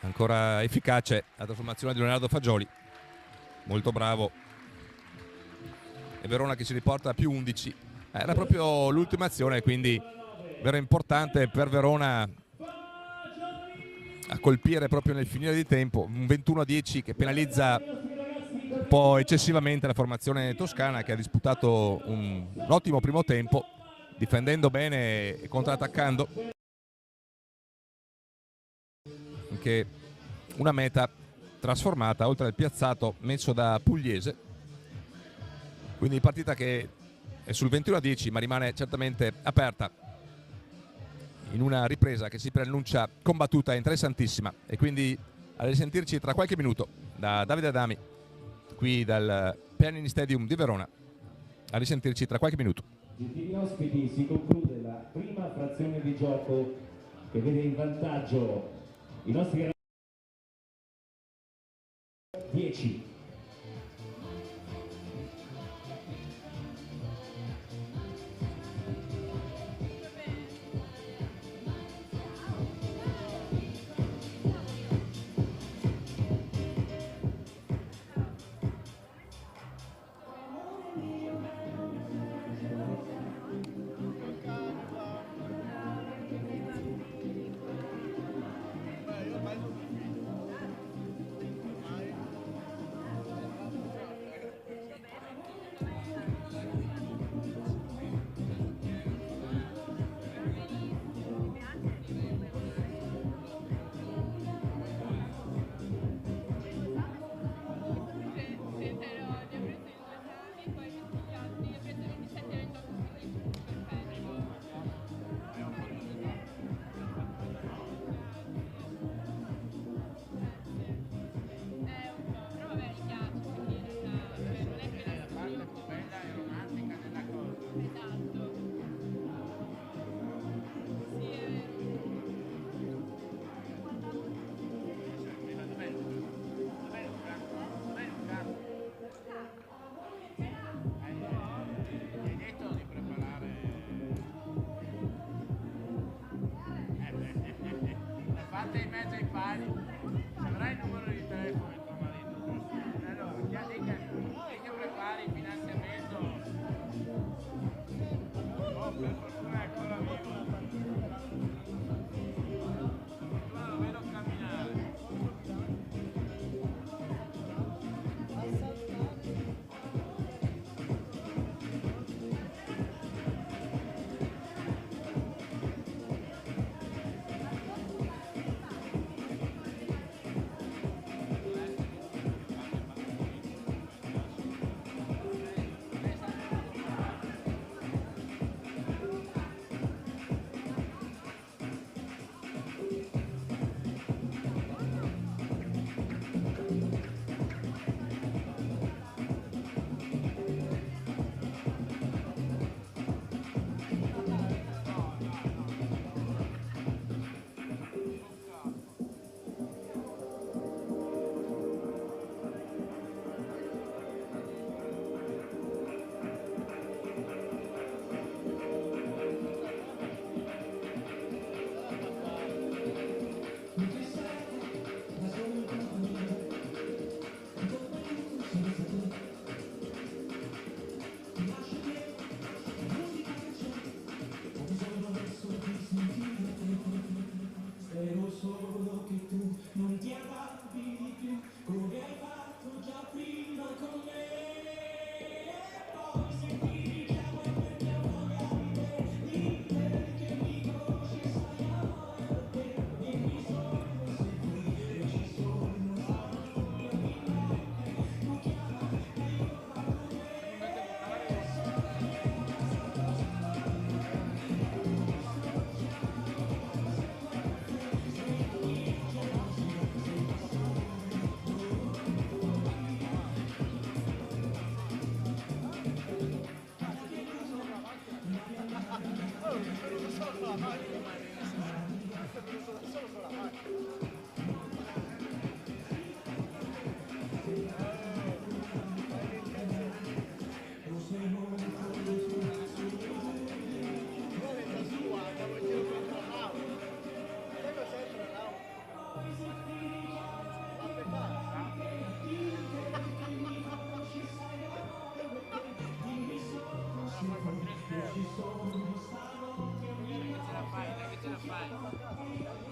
Ancora efficace la trasformazione di Leonardo Fagioli, molto bravo, e Verona che si riporta a più 11. Era proprio l'ultima azione, quindi era importante per Verona a colpire proprio nel finire di tempo. Un 21-10 che penalizza un po' eccessivamente la formazione toscana, che ha disputato un ottimo primo tempo difendendo bene e contrattaccando. Anche una meta trasformata oltre al piazzato messo da Pugliese, quindi partita che è sul 21-10 ma rimane certamente aperta in una ripresa che si preannuncia combattuta e interessantissima. E quindi a risentirci tra qualche minuto da Davide Adami qui dal Pianini Stadium di Verona, a risentirci tra qualche minuto. Gentili ospiti, si conclude la prima frazione di gioco che vede in vantaggio i nostri 10.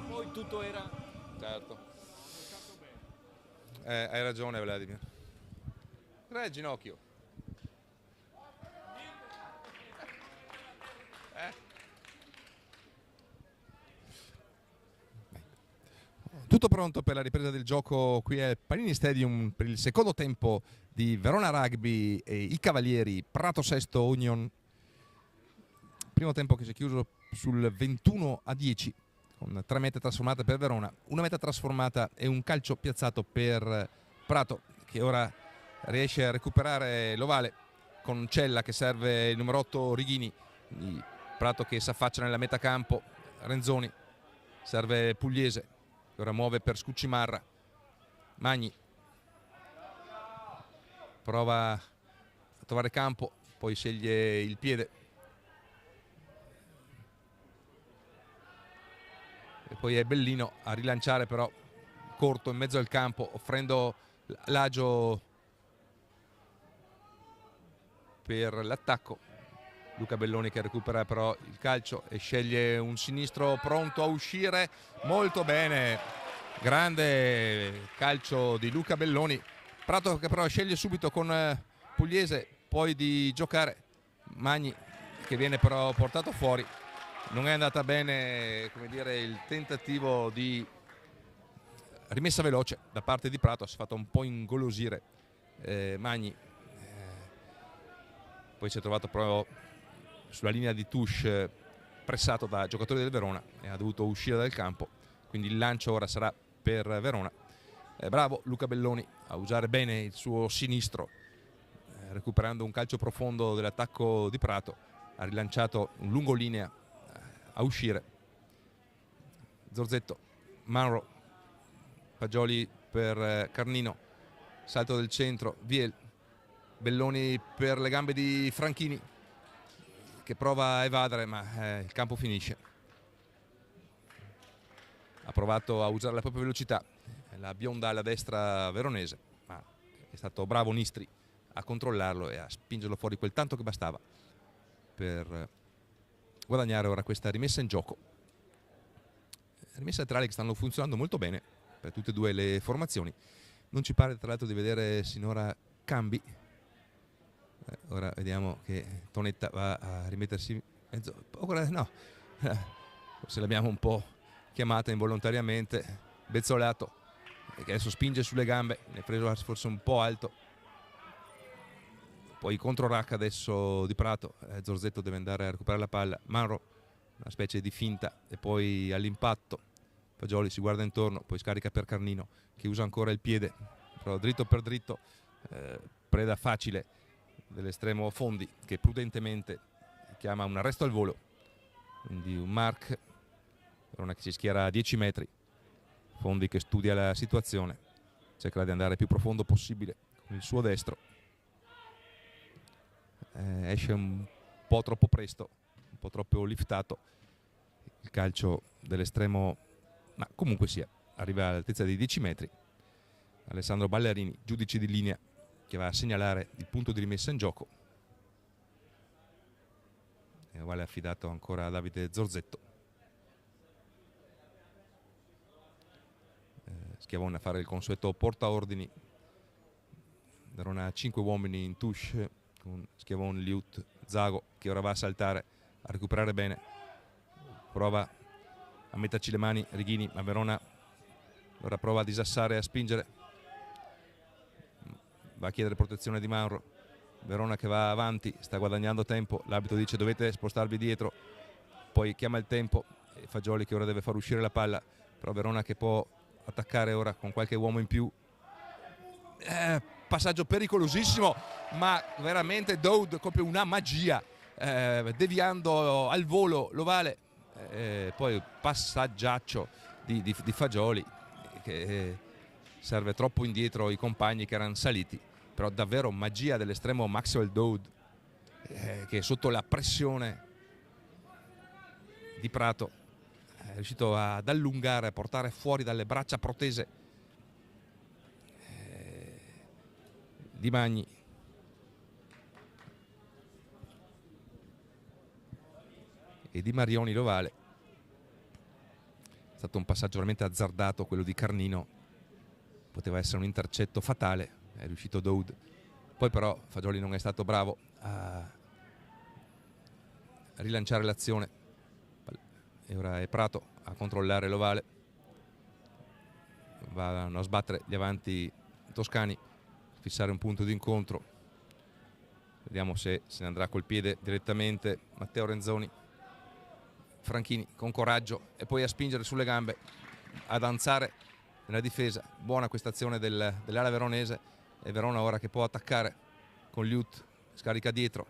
Poi tutto era... Certo. Hai ragione Vladimir. Ginocchio. Tutto pronto per la ripresa del gioco qui al Panini Stadium per il secondo tempo di Verona Rugby e i Cavalieri Prato Sesto Union. Primo tempo che si è chiuso sul 21-10 con 3 mete trasformate per Verona, una meta trasformata e un calcio piazzato per Prato, che ora riesce a recuperare l'ovale con Cella che serve il numero 8 Righini, Prato che si affaccia nella metà campo, Renzoni serve Pugliese che ora muove per Scuccimarra, Magni prova a trovare campo, poi sceglie il piede e poi è Bellino a rilanciare, però corto in mezzo al campo, offrendo l'agio per l'attacco. Luca Belloni che recupera però il calcio e sceglie un sinistro pronto a uscire. Molto bene, grande calcio di Luca Belloni. Prato che però sceglie subito con Pugliese poi di giocare, Magni che viene però portato fuori. Non è andata bene, come dire, il tentativo di rimessa veloce da parte di Prato, si è fatto un po' ingolosire Magni, poi si è trovato proprio sulla linea di touche pressato da giocatori del Verona e ha dovuto uscire dal campo, quindi il lancio ora sarà per Verona. Bravo Luca Belloni a usare bene il suo sinistro, recuperando un calcio profondo dell'attacco di Prato, ha rilanciato un lungolinea a uscire. Zorzetto, Manro, Fagioli per Carnino, salto del centro, Viel, Belloni per le gambe di Franchini che prova a evadere, ma il campo finisce. Ha provato a usare la propria velocità, la bionda alla destra veronese, ma è stato bravo Nistri a controllarlo e a spingerlo fuori quel tanto che bastava per guadagnare ora questa rimessa in gioco. Rimesse laterali che stanno funzionando molto bene per tutte e due le formazioni. Non ci pare tra l'altro di vedere sinora cambi. Ora vediamo che Tonetta va a rimettersi mezzo. No, forse l'abbiamo un po' chiamata involontariamente. Bezzolato che adesso spinge sulle gambe, ne ha preso forse un po' alto. Poi contro rack adesso di Prato, Zorzetto deve andare a recuperare la palla, Manro una specie di finta e poi all'impatto Fagioli si guarda intorno, poi scarica per Carnino che usa ancora il piede, però dritto per dritto, preda facile dell'estremo Fondi che prudentemente chiama un arresto al volo, quindi un mark, Verona che si schiera a 10 metri, Fondi che studia la situazione, cercherà di andare più profondo possibile con il suo destro. Esce un po' troppo presto, un po' troppo liftato il calcio dell'estremo, ma comunque sia, arriva all'altezza dei 10 metri. Alessandro Ballerini, giudice di linea, che va a segnalare il punto di rimessa in gioco. E vale affidato ancora a Davide Zorzetto. Schiavone a fare il consueto portaordini. Verona ha 5 uomini in touche con Schiavone, Liut, Zago che ora va a saltare, a recuperare bene, prova a metterci le mani Righini, ma Verona ora prova a disassare e a spingere, va a chiedere protezione di Mauro. Verona che va avanti, sta guadagnando tempo, l'arbitro dice dovete spostarvi dietro, poi chiama il tempo e Fagioli che ora deve far uscire la palla, però Verona che può attaccare ora con qualche uomo in più. Passaggio pericolosissimo, ma veramente Dowd compie una magia, deviando al volo l'ovale, poi passaggiaccio di Fagioli che serve troppo indietro i compagni che erano saliti, però davvero magia dell'estremo Maxwell Dowd, che sotto la pressione di Prato è riuscito ad allungare, a portare fuori dalle braccia protese di Magni. e Di Marioni l'ovale. È stato un passaggio veramente azzardato quello di Carnino, poteva essere un intercetto fatale, è riuscito Daoud. Poi però Fagioli non è stato bravo a rilanciare l'azione e ora è Prato a controllare l'ovale. Vanno a sbattere gli avanti toscani, fissare un punto di incontro. Vediamo se se ne andrà col piede direttamente Matteo Renzoni. Franchini con coraggio e poi a spingere sulle gambe, a danzare nella difesa. Buona questa azione dell'ala veronese, e Verona ora che può attaccare con Liut, scarica dietro,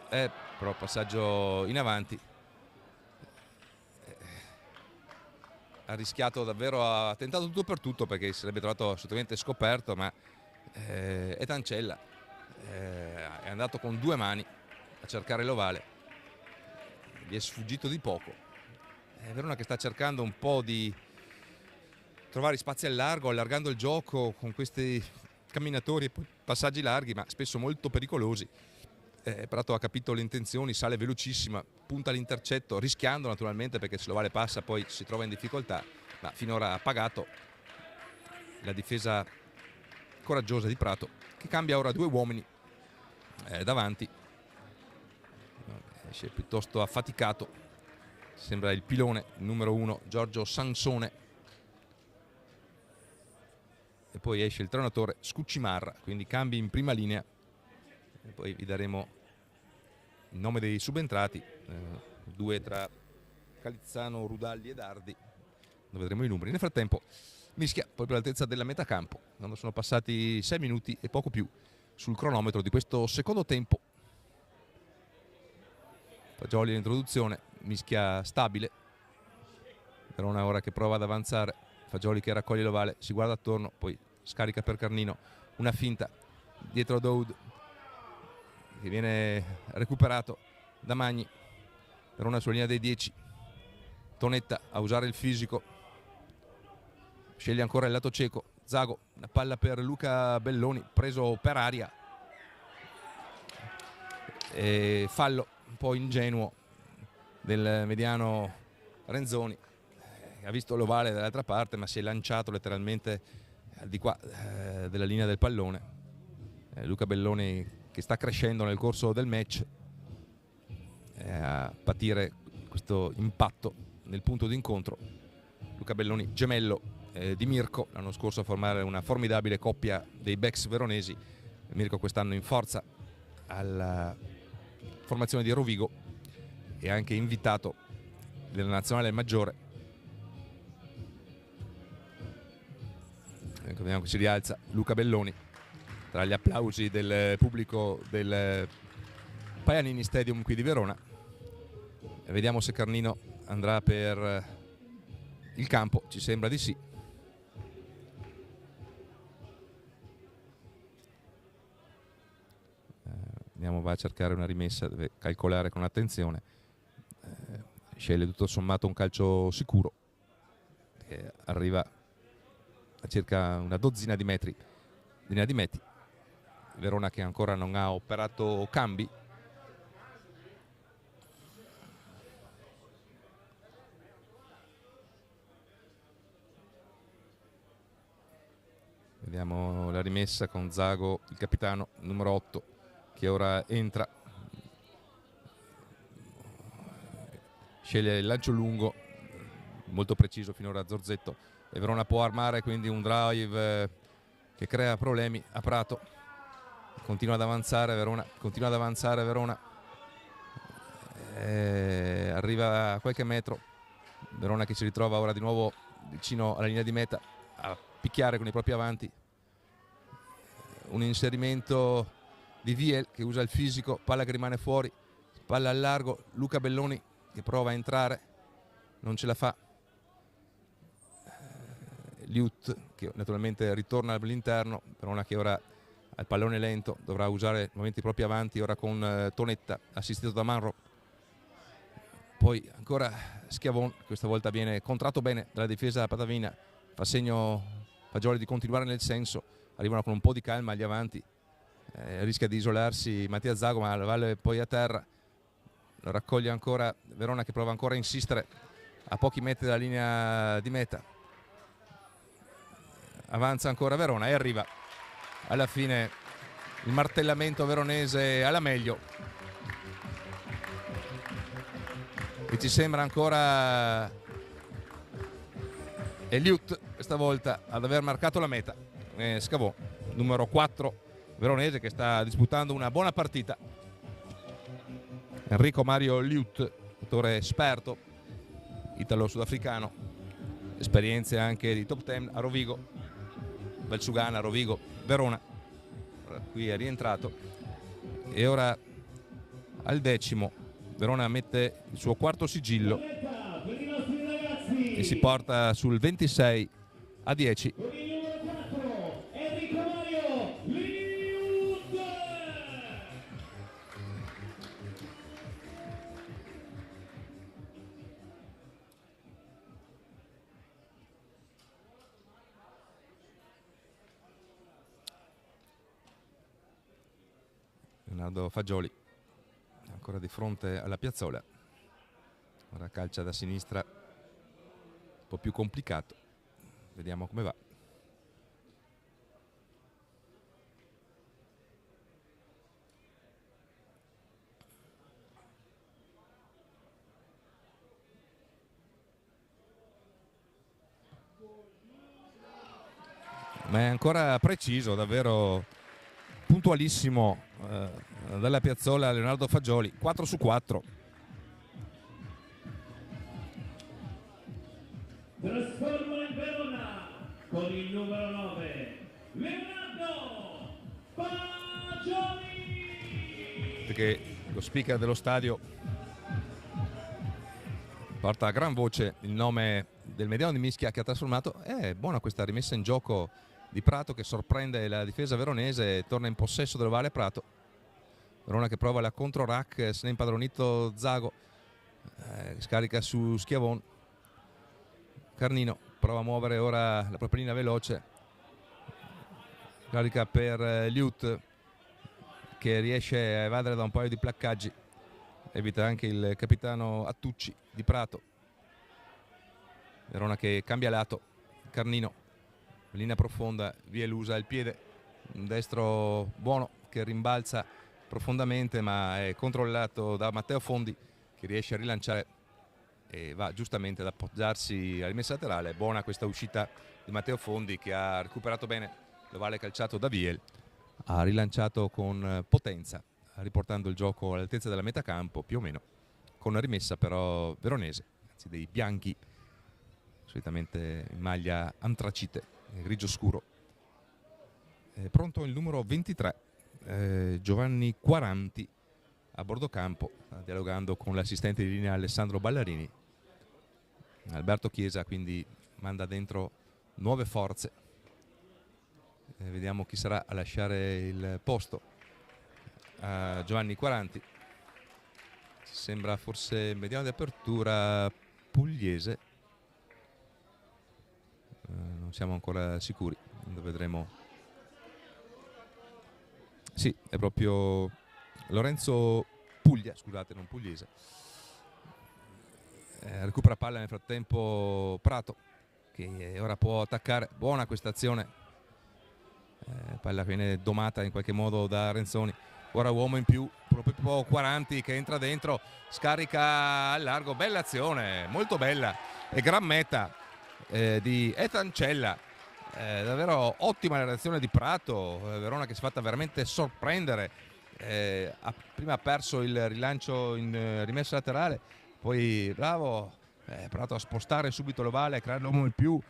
però passaggio in avanti. Ha rischiato davvero, ha tentato tutto per tutto perché si sarebbe trovato assolutamente scoperto, ma è Tancella, è andato con due mani a cercare l'ovale, gli è sfuggito di poco. È Verona che sta cercando un po' di trovare spazi al largo, allargando il gioco con questi camminatori e passaggi larghi, ma spesso molto pericolosi. Prato ha capito le intenzioni, sale velocissima, punta all'intercetto, rischiando naturalmente perché se l'ovale passa poi si trova in difficoltà, ma finora ha pagato la difesa coraggiosa di Prato, che cambia ora due uomini davanti. Esce piuttosto affaticato, sembra il pilone numero 1 Giorgio Sansone, e poi esce il trenatore Scuccimarra, quindi cambi in prima linea. E poi vi daremo il nome dei subentrati, due tra Calizzano, Rudalli e Dardi, dove vedremo i numeri. Nel frattempo mischia proprio all'altezza della metà campo, quando sono passati 6 minuti e poco più sul cronometro di questo secondo tempo. Fagioli all'introduzione, mischia stabile. Verona ora che prova ad avanzare, Fagioli che raccoglie l'ovale, si guarda attorno, poi scarica per Carnino, una finta dietro Daoud che viene recuperato da Magni. Verona sulla linea dei 10, Tonetta a usare il fisico, sceglie ancora il lato cieco, Zago, una palla per Luca Belloni, preso per aria, e fallo un po' ingenuo del mediano Renzoni, ha visto l'ovale dall'altra parte ma si è lanciato letteralmente al di qua della linea del pallone. Luca Belloni che sta crescendo nel corso del match, a patire questo impatto nel punto d'incontro. Luca Belloni gemello di Mirko, l'anno scorso a formare una formidabile coppia dei backs veronesi. Mirko quest'anno in forza alla formazione di Rovigo e anche invitato della nazionale maggiore. Ecco, vediamo che si rialza Luca Belloni tra gli applausi del pubblico del Paganini Stadium qui di Verona, e vediamo se Carnino andrà per il campo, ci sembra di sì. Andiamo, va a cercare una rimessa, deve calcolare con attenzione, sceglie tutto sommato un calcio sicuro che arriva a circa una dozzina di metri di linea di meti. Verona che ancora non ha operato cambi, vediamo la rimessa con Zago, il capitano numero 8, che ora entra, sceglie il lancio lungo molto preciso finora Zorzetto, e Verona può armare quindi un drive che crea problemi a Prato. Continua ad avanzare Verona, arriva a qualche metro, Verona che si ritrova ora di nuovo vicino alla linea di meta a picchiare con i propri avanti. Un inserimento di Viel che usa il fisico, palla che rimane fuori, palla al largo, Luca Belloni che prova a entrare, non ce la fa. Liut che naturalmente ritorna all'interno, Verona che ora al pallone lento dovrà usare nuovamente i propri avanti, ora con Tonetta assistito da Manro, poi ancora Schiavon, questa volta viene contratto bene dalla difesa patavina, fa segno Fagioli di continuare nel senso, arrivano con un po' di calma agli avanti, rischia di isolarsi Mattia Zago ma la valle poi a terra, lo raccoglie ancora Verona, che prova ancora a insistere a pochi metri dalla linea di meta. Avanza ancora Verona e arriva alla fine il martellamento veronese alla meglio, e ci sembra ancora Eliut questa volta ad aver marcato la meta. Scavò, numero 4 veronese, che sta disputando una buona partita. Enrico Mario Eliut, giocatore esperto italo-sudafricano, esperienze anche di top 10 a Rovigo, Valsugana, Rovigo, Verona. Qui è rientrato e ora al 10° Verona mette il suo quarto sigillo e si porta sul 26-10. Leonardo Fagioli ancora di fronte alla piazzola, ora calcia da sinistra, un po' più complicato, vediamo come va. Ma è ancora preciso, davvero puntualissimo dalla piazzola Leonardo Fagioli. 4 su 4. Trasforma in Verona con il numero 9 Leonardo Fagioli, Perché lo speaker dello stadio porta a gran voce il nome del mediano di Mischia, che ha trasformato. È buona questa rimessa in gioco di Prato, che sorprende la difesa veronese e torna in possesso dell'ovale Prato. Verona che prova la contro rack, se ne è impadronito Zago, scarica su Schiavon. Carnino prova a muovere ora la propria linea veloce, carica per Liut, che riesce a evadere da un paio di placcaggi, evita anche il capitano Attucci di Prato. Verona che cambia lato, Carnino, linea profonda, Vielusa il piede, un destro buono che rimbalza profondamente, ma è controllato da Matteo Fondi, che riesce a rilanciare e va giustamente ad appoggiarsi alla rimessa laterale. Buona questa uscita di Matteo Fondi, che ha recuperato bene l'ovale calciato da Viel, ha rilanciato con potenza, riportando il gioco all'altezza della metà campo più o meno, con una rimessa però veronese, anzi dei bianchi, solitamente in maglia antracite, grigio scuro. È pronto il numero 23, Giovanni Quaranti, a bordo campo, dialogando con l'assistente di linea Alessandro Ballarini. Alberto Chiesa quindi manda dentro nuove forze. Vediamo chi sarà a lasciare il posto a Giovanni Quaranti. Sembra forse mediano di apertura Pugliese, non siamo ancora sicuri, lo vedremo. Sì, è proprio Lorenzo Puglia, scusate, non Pugliese. Recupera palla nel frattempo Prato, che ora può attaccare. Buona questa azione, palla che viene domata in qualche modo da Renzoni. Ora uomo in più, proprio Quaranti che entra dentro, scarica al largo, bella azione, molto bella, e gran meta di Ethan Cella. Davvero ottima la reazione di Prato. Verona che si è fatta veramente sorprendere, prima ha perso il rilancio in rimessa laterale, poi bravo Prato a spostare subito l'ovale, a creare l'uomo in più.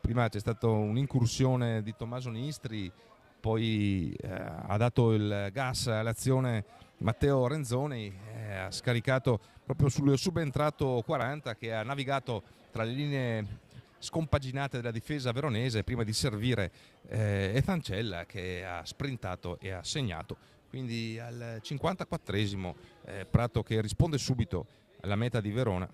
Prima c'è stata un'incursione di Tommaso Nistri, poi ha dato il gas all'azione Matteo Renzoni, ha scaricato proprio sul subentrato 40, che ha navigato tra le linee scompaginate della difesa veronese prima di servire Ethan Cella, che ha sprintato e ha segnato. Quindi al 54esimo Prato che risponde subito alla meta di Verona.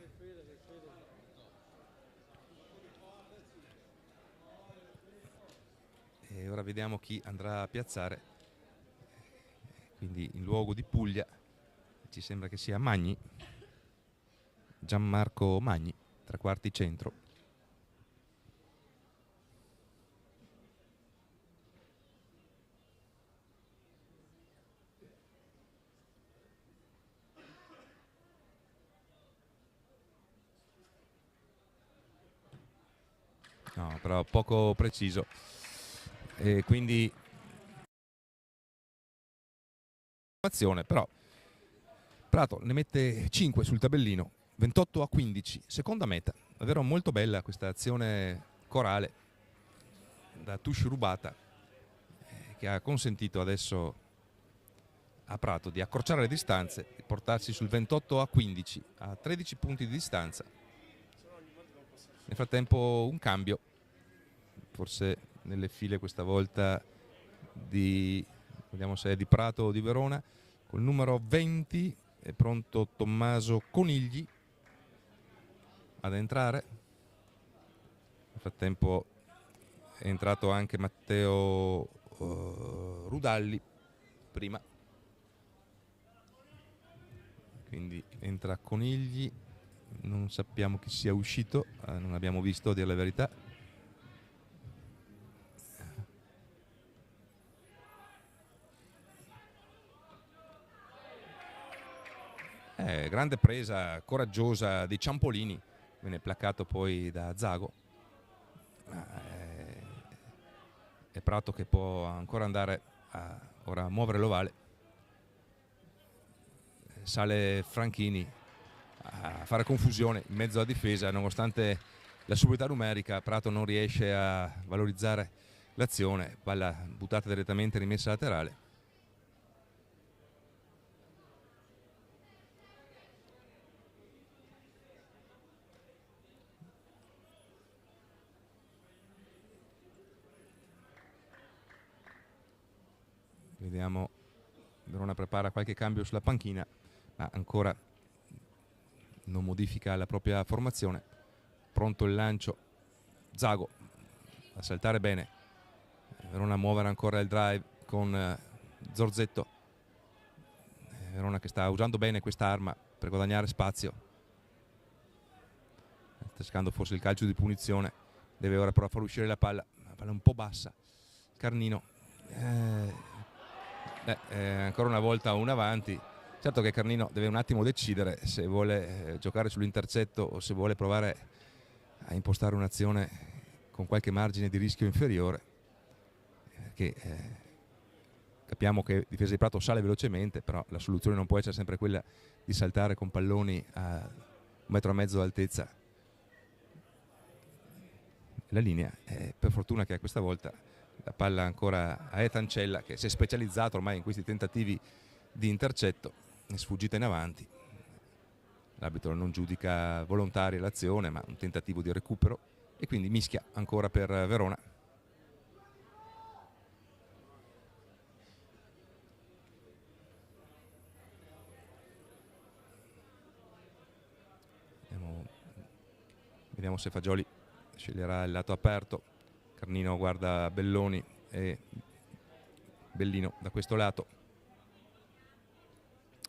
E ora vediamo chi andrà a piazzare. Quindi in luogo di Puglia Ci sembra che sia Magni, Gianmarco Magni, tre quarti centro. No, però poco preciso, e quindi però Prato ne mette 5 sul tabellino, 28-15, seconda meta. Davvero molto bella questa azione corale da touche rubata, che ha consentito adesso a Prato di accorciare le distanze e portarsi sul 28-15, a 13 punti di distanza. Nel frattempo un cambio, forse nelle file questa volta di, vediamo se è di Prato o di Verona, col numero 20 è pronto Tommaso Conigli ad entrare. Nel frattempo è entrato anche Matteo Rudalli prima, quindi entra Conigli, non sappiamo chi sia uscito, non abbiamo visto, a dire la verità. Grande presa coraggiosa di Ciampolini, viene placato poi da Zago. È Prato che può ancora andare a ora muovere l'ovale. Sale Franchini a fare confusione in mezzo alla difesa, nonostante la superiorità numerica. Prato non riesce a valorizzare l'azione, palla buttata direttamente, rimessa laterale. Vediamo, Verona prepara qualche cambio sulla panchina, ma ancora non modifica la propria formazione. Pronto il lancio, Zago a saltare bene. Verona a muovere ancora il drive con Zorzetto. Verona che sta usando bene questa arma per guadagnare spazio. Sta cercando forse il calcio di punizione, deve ora però far uscire la palla un po' bassa. Carnino, ancora una volta un avanti. Certo che Carnino deve un attimo decidere se vuole giocare sull'intercetto o se vuole provare a impostare un'azione con qualche margine di rischio inferiore, capiamo che difesa di Prato sale velocemente, però la soluzione non può essere sempre quella di saltare con palloni a 1,5 metri d'altezza la linea. Per fortuna che questa volta la palla ancora a Etancella, che si è specializzato ormai in questi tentativi di intercetto, è sfuggita in avanti. L'arbitro non giudica volontaria l'azione, ma un tentativo di recupero, e quindi mischia ancora per Verona. Vediamo se Fagioli sceglierà il lato aperto. Carnino guarda Belloni e Bellino da questo lato,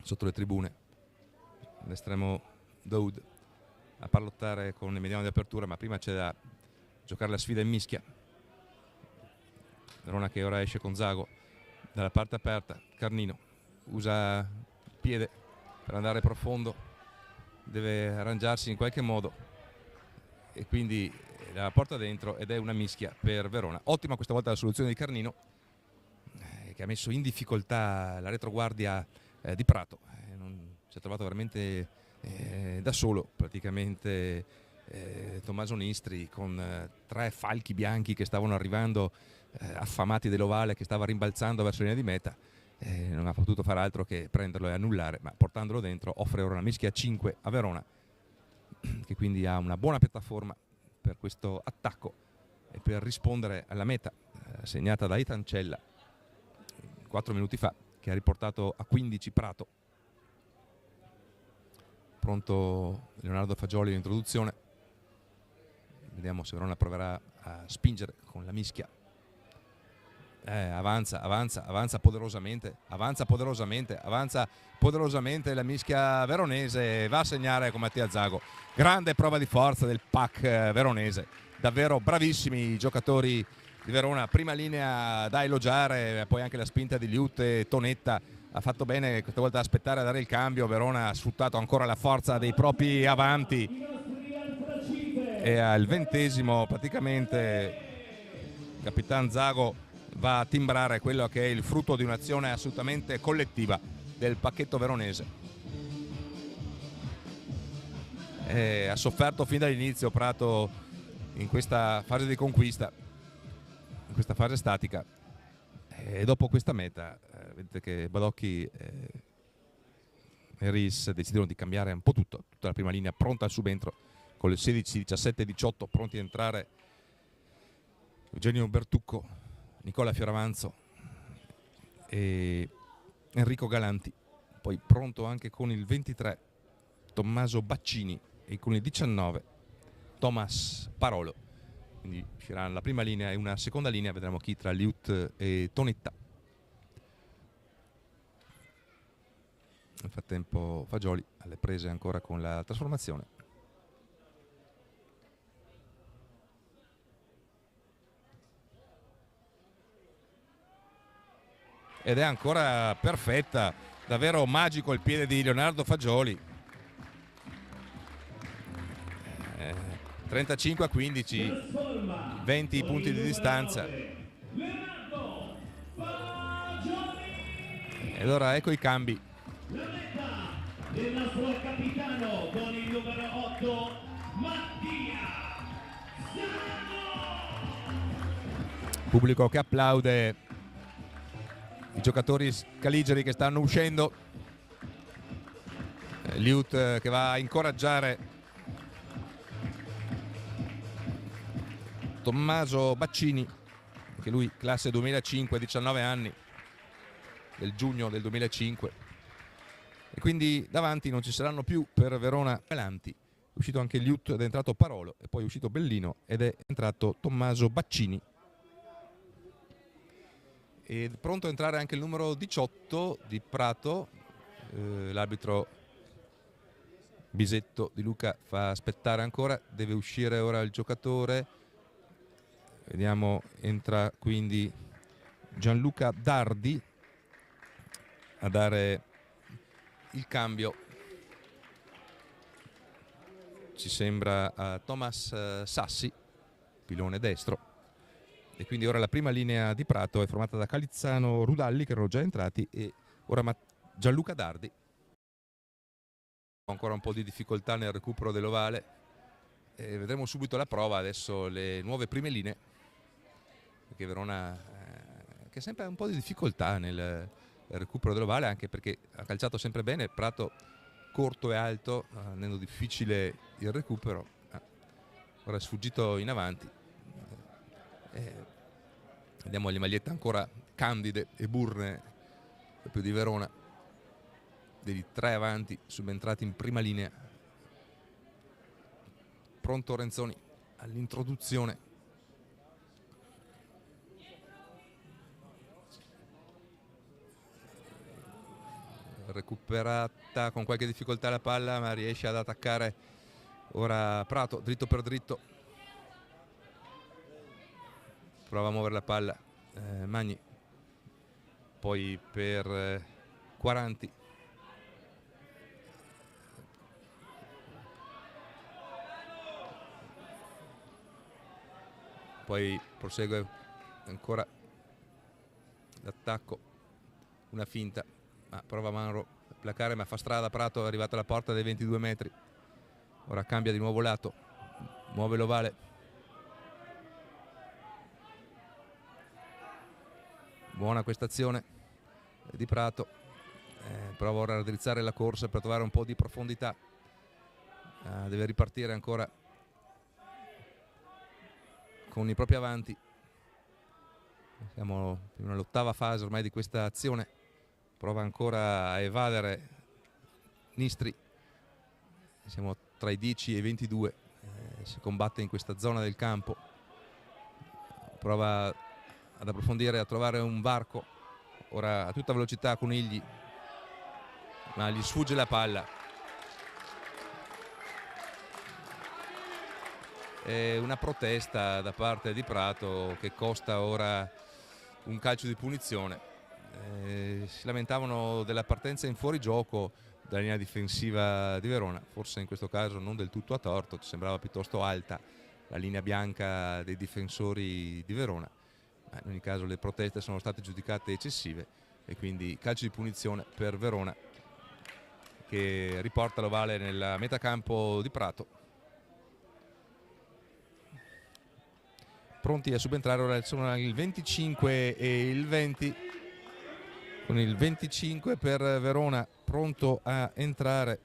sotto le tribune. L'estremo Daoud a parlottare con il mediano di apertura, ma prima c'è da giocare la sfida in mischia. Verona che ora esce con Zago dalla parte aperta. Carnino usa il piede per andare profondo, deve arrangiarsi in qualche modo e quindi la porta dentro, ed è una mischia per Verona. Ottima questa volta la soluzione di Carnino, che ha messo in difficoltà la retroguardia di Prato. Si è trovato veramente da solo praticamente Tommaso Nistri, con 3 falchi bianchi che stavano arrivando, affamati dell'ovale, che stava rimbalzando verso la linea di meta. Non ha potuto fare altro che prenderlo e annullare, ma portandolo dentro offre ora una mischia 5 a Verona, che quindi ha una buona piattaforma per questo attacco e per rispondere alla meta segnata da Itancella 4 minuti fa, che ha riportato a 15 Prato. Pronto Leonardo Fagioli in introduzione. Vediamo se Verona proverà a spingere con la mischia. avanza poderosamente, avanza poderosamente la mischia veronese, va a segnare con Mattia Zago. Grande prova di forza del pack veronese, davvero bravissimi i giocatori di Verona, prima linea da elogiare, poi anche la spinta di Liut e Tonetta. Ha fatto bene questa volta a aspettare a dare il cambio. Verona ha sfruttato ancora la forza dei propri avanti e al 20° praticamente Capitan Zago va a timbrare quello che è il frutto di un'azione assolutamente collettiva del pacchetto veronese. Ha sofferto fin dall'inizio Prato in questa fase di conquista, in questa fase statica, e dopo questa meta vedete che Badocchi e Ris decidono di cambiare un po' tutta la prima linea pronta al subentro con le 16, 17 e 18 pronti ad entrare Eugenio Bertucco, Nicola Fioravanzo e Enrico Galanti, poi pronto anche con il 23 Tommaso Baccini e con il 19 Thomas Parolo. Quindi uscirà la prima linea e una seconda linea, vedremo chi tra Liut e Tonetta. Nel frattempo Fagioli alle prese ancora con la trasformazione. Ed è ancora perfetta, davvero magico il piede di Leonardo Fagioli. 35-15, 20 punti di distanza. E allora ecco i cambi. La meta del nostro capitano con il numero 8 Mattia Zago. Pubblico che applaude i giocatori scaligeri che stanno uscendo. Liut che va a incoraggiare Tommaso Baccini, anche lui classe 2005, 19 anni, del giugno del 2005, e quindi davanti non ci saranno più per Verona Galanti. È uscito anche Liut ed è entrato Parolo, e poi è uscito Bellino ed è entrato Tommaso Baccini. Ed è pronto a entrare anche il numero 18 di Prato. L'arbitro Bisetto di Luca fa aspettare ancora, deve uscire ora il giocatore. Vediamo, entra quindi Gianluca Dardi a dare il cambio, ci sembra, a Thomas Sassi, pilone destro. E quindi ora la prima linea di Prato è formata da Calizzano, Rudalli, che erano già entrati, e ora Gianluca Dardi. Ancora un po' di difficoltà nel recupero dell'ovale, e vedremo subito la prova adesso, le nuove prime linee, perché Verona che ha sempre un po' di difficoltà nel recupero dell'ovale, anche perché ha calciato sempre bene. Prato corto e alto, rendendo difficile il recupero. Ora è sfuggito in avanti. Vediamo le magliette ancora candide e burne proprio di Verona, degli tre avanti subentrati in prima linea. Pronto Renzoni all'introduzione. Recuperata con qualche difficoltà la palla, ma riesce ad attaccare ora Prato dritto per dritto. Prova a muovere la palla Magni, poi per Quaranti, poi prosegue ancora l'attacco, una finta, ma prova Manro a placare, ma fa strada Prato, è arrivato alla porta dei 22 metri. Ora cambia di nuovo lato, muove l'ovale. Buona questa azione di Prato, prova ora a raddrizzare la corsa per trovare un po' di profondità. Deve ripartire ancora con i propri avanti. Siamo nell'ottava fase ormai di questa azione. Prova ancora a evadere Nistri. Siamo tra i 10 e i 22. Si combatte in questa zona del campo. Prova ad approfondire, a trovare un varco, ora a tutta velocità Conigli, ma gli sfugge la palla. E una protesta da parte di Prato che costa ora un calcio di punizione. Si lamentavano della partenza in fuorigioco dalla linea difensiva di Verona, forse in questo caso non del tutto a torto, sembrava piuttosto alta la linea bianca dei difensori di Verona, ma in ogni caso le proteste sono state giudicate eccessive e quindi calcio di punizione per Verona che riporta l'ovale nella metacampo di Prato. Pronti a subentrare, ora sono il 25 e il 20, con il 25 per Verona pronto a entrare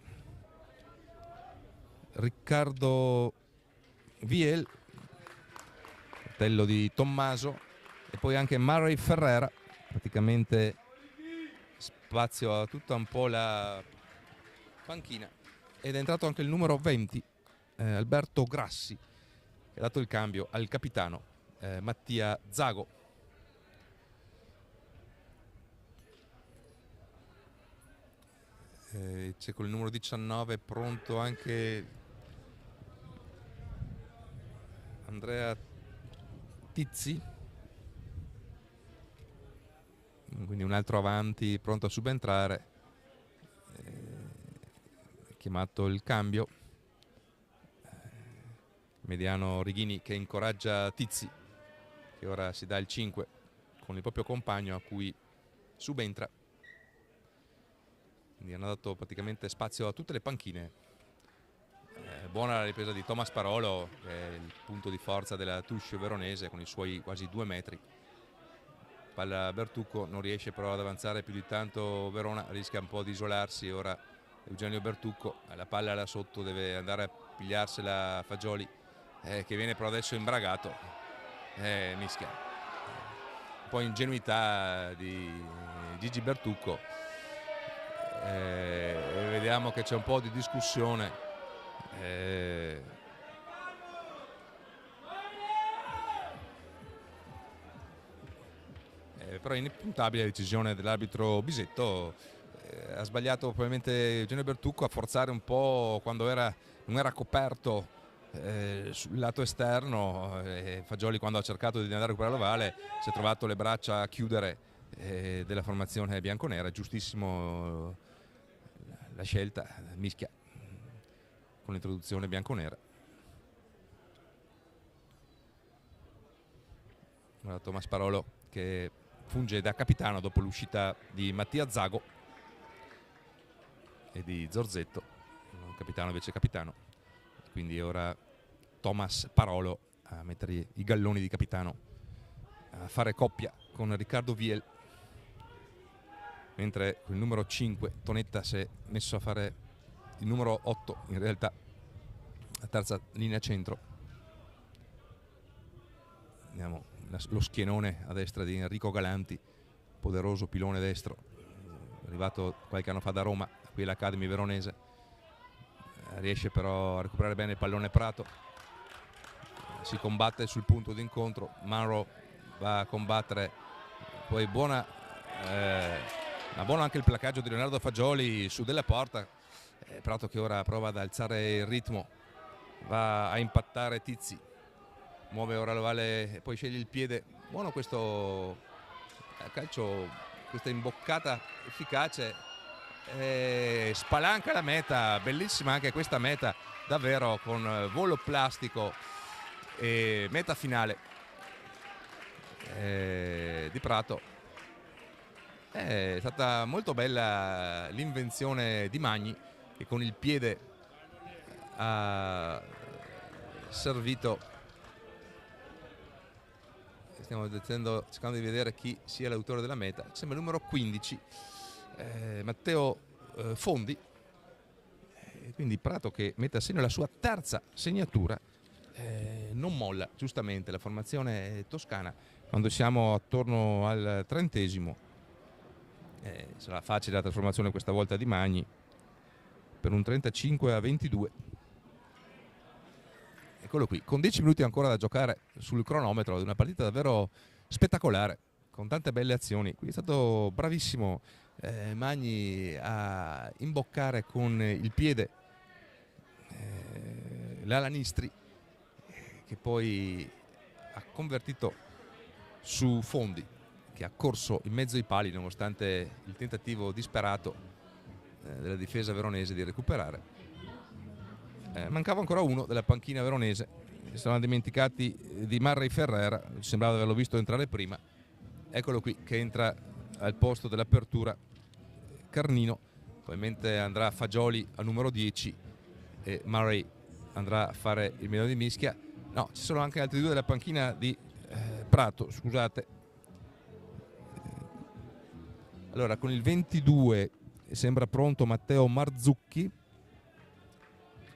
Riccardo Viel, fratello di Tommaso, e poi anche Murray Ferrera, praticamente spazio a tutta un po' la panchina, ed è entrato anche il numero 20 Alberto Grassi, che ha dato il cambio al capitano Mattia Zago. C'è col numero 19 pronto anche Andrea Tizzi, quindi un altro avanti pronto a subentrare, chiamato il cambio. Mediano Righini che incoraggia Tizzi, che ora si dà il 5 con il proprio compagno a cui subentra. Quindi hanno dato praticamente spazio a tutte le panchine. Buona la ripresa di Thomas Parolo, che è il punto di forza della touche veronese con i suoi quasi 2 metri. Palla Bertucco, non riesce però ad avanzare più di tanto Verona, rischia un po' di isolarsi ora Eugenio Bertucco. La palla là sotto, deve andare a pigliarsela Fagioli, che viene però adesso imbragato. Mischia. Un po' ingenuità di Gigi Bertucco. E vediamo che c'è un po' di discussione. Però è inimputabile la decisione dell'arbitro Bisetto. Ha sbagliato probabilmente Eugenio Bertucco a forzare un po' quando non era coperto sul lato esterno. Fagioli, quando ha cercato di andare a recuperare l'ovale, si è trovato le braccia a chiudere della formazione bianconera. Giustissimo la scelta, mischia con l'introduzione bianconera. Ora Thomas Parolo che funge da capitano dopo l'uscita di Mattia Zago e di Zorzetto, capitano e vice capitano. Quindi ora Thomas Parolo a mettere i galloni di capitano, a fare coppia con Riccardo Viel, mentre con il numero 5 Tonetta si è messo a fare il numero 8, in realtà la terza linea centro. Vediamo lo schienone a destra di Enrico Galanti, poderoso pilone destro, arrivato qualche anno fa da Roma, qui all'Academy veronese. Riesce però a recuperare bene il pallone Prato, si combatte sul punto d'incontro, Manro va a combattere, poi buono anche il placaggio di Leonardo Fagioli su della porta. Prato che ora prova ad alzare il ritmo, va a impattare Tizzi, muove ora l'ovale e poi sceglie il piede. Buono questo calcio, questa imboccata efficace, spalanca la meta, bellissima anche questa meta davvero, con volo plastico e meta finale di Prato. È stata molto bella l'invenzione di Magni, che con il piede ha servito. Stiamo cercando di vedere chi sia l'autore della meta. Sembra il numero 15 Matteo Fondi, quindi Prato che mette a segno la sua terza segnatura. Non molla giustamente la formazione toscana quando siamo attorno al 30°. Sarà facile la trasformazione questa volta di Magni per un 35-22. Eccolo qui, con 10 minuti ancora da giocare sul cronometro di una partita davvero spettacolare, con tante belle azioni. Qui è stato bravissimo Magni a imboccare con il piede l'ala Nistri, che poi ha convertito su Fondi, che ha corso in mezzo ai pali nonostante il tentativo disperato della difesa veronese di recuperare. Mancava ancora uno della panchina veronese, si sono dimenticati di Murray Ferrera, sembrava di averlo visto entrare prima. Eccolo qui che entra al posto dell'apertura Carnino, probabilmente andrà Fagioli al numero 10 e Murray andrà a fare il milione di mischia. No, ci sono anche altri due della panchina di Prato, scusate. Allora, con il 22 sembra pronto Matteo Marzucchi,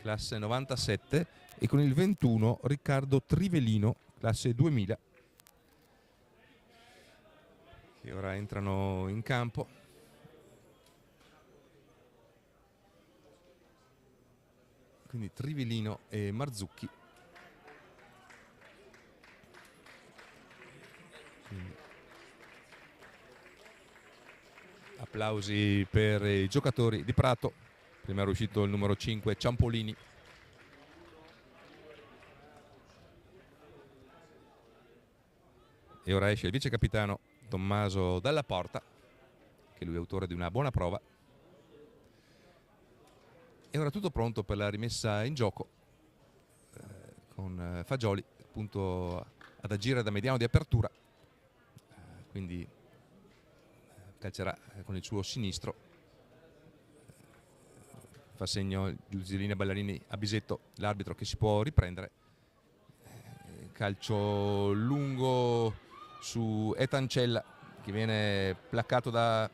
classe 97, e con il 21 Riccardo Trivelino, classe 2000, che ora entrano in campo. Quindi Trivelino e Marzucchi. Quindi applausi per i giocatori di Prato. Prima era uscito il numero 5 Ciampolini. E ora esce il vice capitano Tommaso Dalla Porta, che lui è autore di una buona prova. E ora tutto pronto per la rimessa in gioco, con Fagioli appunto ad agire da mediano di apertura, quindi calcerà con il suo sinistro. Fa segno Giusilina Ballarini a Bisetto, l'arbitro, che si può riprendere. Calcio lungo su Etancella, che viene placcato da,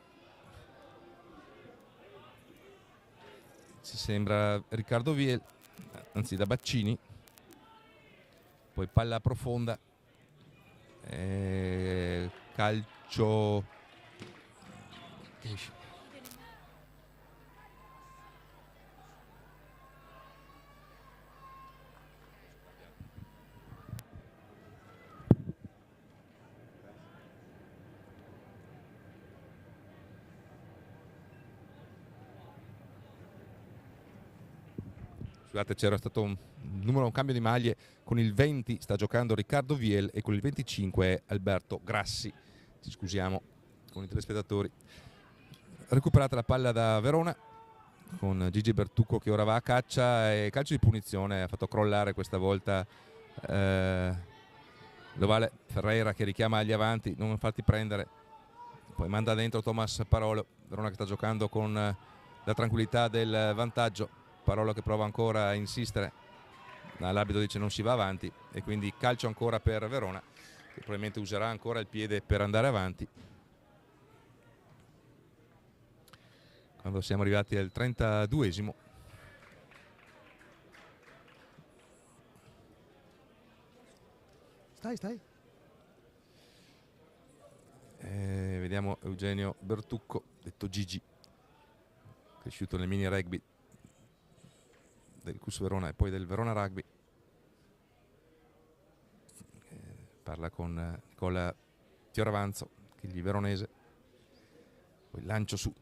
ci sembra, Riccardo Viel, anzi da Baccini. Poi palla profonda, calcio scusate, c'era stato un cambio di maglie. Con il 20 sta giocando Riccardo Viel e con il 25 è Alberto Grassi. Ci scusiamo con i telespettatori. Recuperata la palla da Verona con Gigi Bertucco che ora va a caccia, e calcio di punizione. Ha fatto crollare questa volta l'ovale Ferreira, che richiama agli avanti, non farti prendere. Poi manda dentro Thomas Parolo. Verona che sta giocando con la tranquillità del vantaggio. Parolo che prova ancora a insistere, ma l'arbitro dice non si va avanti, e quindi calcio ancora per Verona, che probabilmente userà ancora il piede per andare avanti. Quando siamo arrivati al 32esimo. Stai. Vediamo Eugenio Bertucco, detto Gigi, cresciuto nel mini rugby del CUS Verona e poi del Verona Rugby. Parla con Nicola Fioravanzo, che è il veronese. Poi lancio su,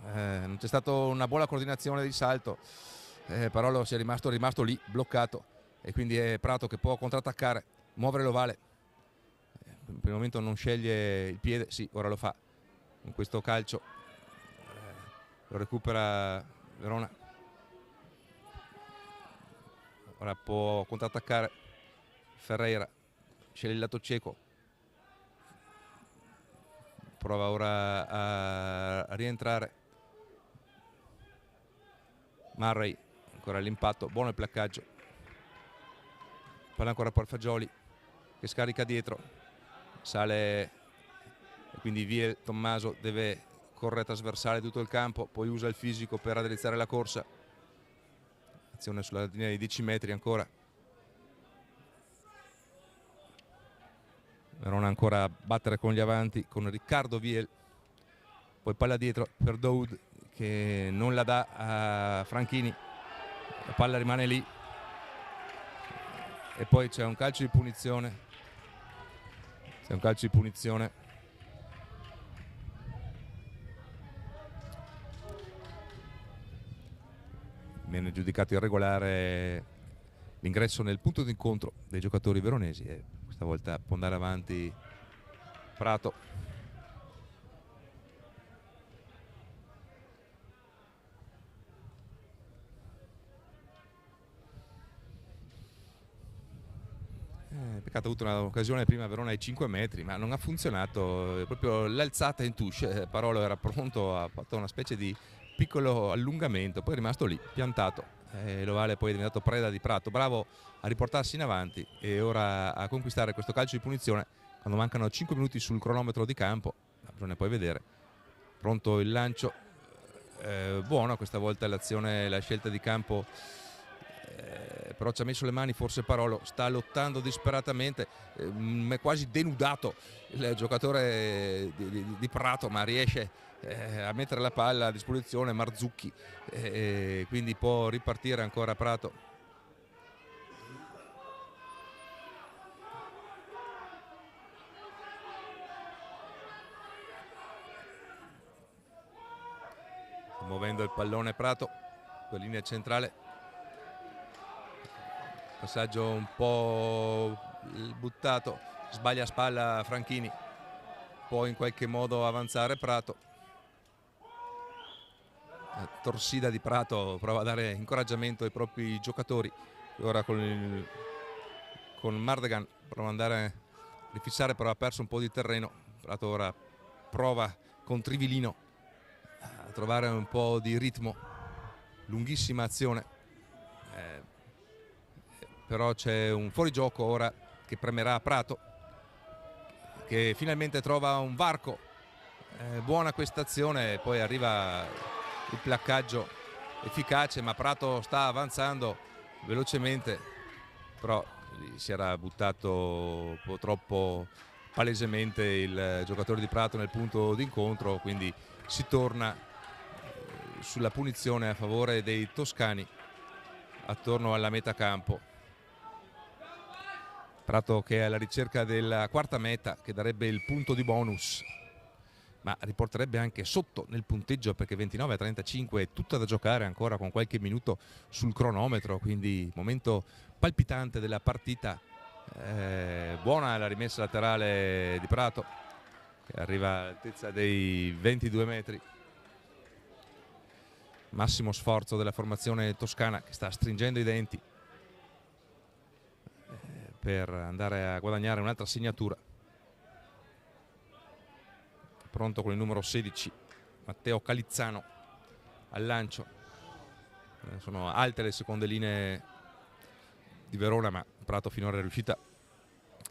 non c'è stata una buona coordinazione di salto, Parolo si è rimasto lì bloccato, e quindi è Prato che può contrattaccare, muovere l'ovale. Per il momento non sceglie il piede, sì, ora lo fa in questo calcio. Lo recupera Verona. Ora può contrattaccare Ferreira, sceglie il lato cieco, prova ora a rientrare Murray, ancora l'impatto, buono il placcaggio, palla ancora per Fagioli che scarica dietro, sale, e quindi via Tommaso deve correre trasversale tutto il campo, poi usa il fisico per raddrizzare la corsa. Azione sulla linea di 10 metri ancora. Verona ancora a battere con gli avanti con Riccardo Viel, poi palla dietro per Daoud che non la dà a Franchini, la palla rimane lì e poi c'è un calcio di punizione È un calcio di punizione. Viene giudicato irregolare l'ingresso nel punto d'incontro dei giocatori veronesi e questa volta può andare avanti Prato. Peccato, ha avuto un'occasione prima Verona ai 5 metri, ma non ha funzionato, proprio l'alzata in touche. Parolo era pronto, ha fatto una specie di piccolo allungamento, poi è rimasto lì, piantato. L'Ovale poi è diventato preda di Prato, bravo a riportarsi in avanti e ora a conquistare questo calcio di punizione quando mancano 5 minuti sul cronometro di campo. Bisogna poi vedere. Pronto il lancio, buono questa volta l'azione, la scelta di campo. Però ci ha messo le mani forse Parolo, sta lottando disperatamente, è quasi denudato il giocatore di Prato, ma riesce a mettere la palla a disposizione Marzucchi, quindi può ripartire ancora Prato. Sta muovendo il pallone Prato per linea centrale. Passaggio un po' buttato, sbaglia a spalla Franchini, può in qualche modo avanzare Prato. Torsida di Prato prova a dare incoraggiamento ai propri giocatori. Ora con Mardegan prova ad andare a rifissare, però ha perso un po' di terreno. Prato ora prova con Trivilino a trovare un po' di ritmo, lunghissima azione. Però c'è un fuorigioco ora che premerà Prato, che finalmente trova un varco. Buona questa azione, poi arriva il placcaggio efficace, ma Prato sta avanzando velocemente, però si era buttato un po' troppo palesemente il giocatore di Prato nel punto d'incontro, quindi si torna sulla punizione a favore dei toscani attorno alla metà campo. Prato che è alla ricerca della quarta meta che darebbe il punto di bonus, ma riporterebbe anche sotto nel punteggio, perché 29-35 è tutta da giocare ancora con qualche minuto sul cronometro, quindi momento palpitante della partita. Buona la rimessa laterale di Prato che arriva all'altezza dei 22 metri. Massimo sforzo della formazione toscana che sta stringendo i denti per andare a guadagnare un'altra segnatura. Pronto con il numero 16 Matteo Calizzano al lancio. Sono alte le seconde linee di Verona, ma Prato finora è riuscita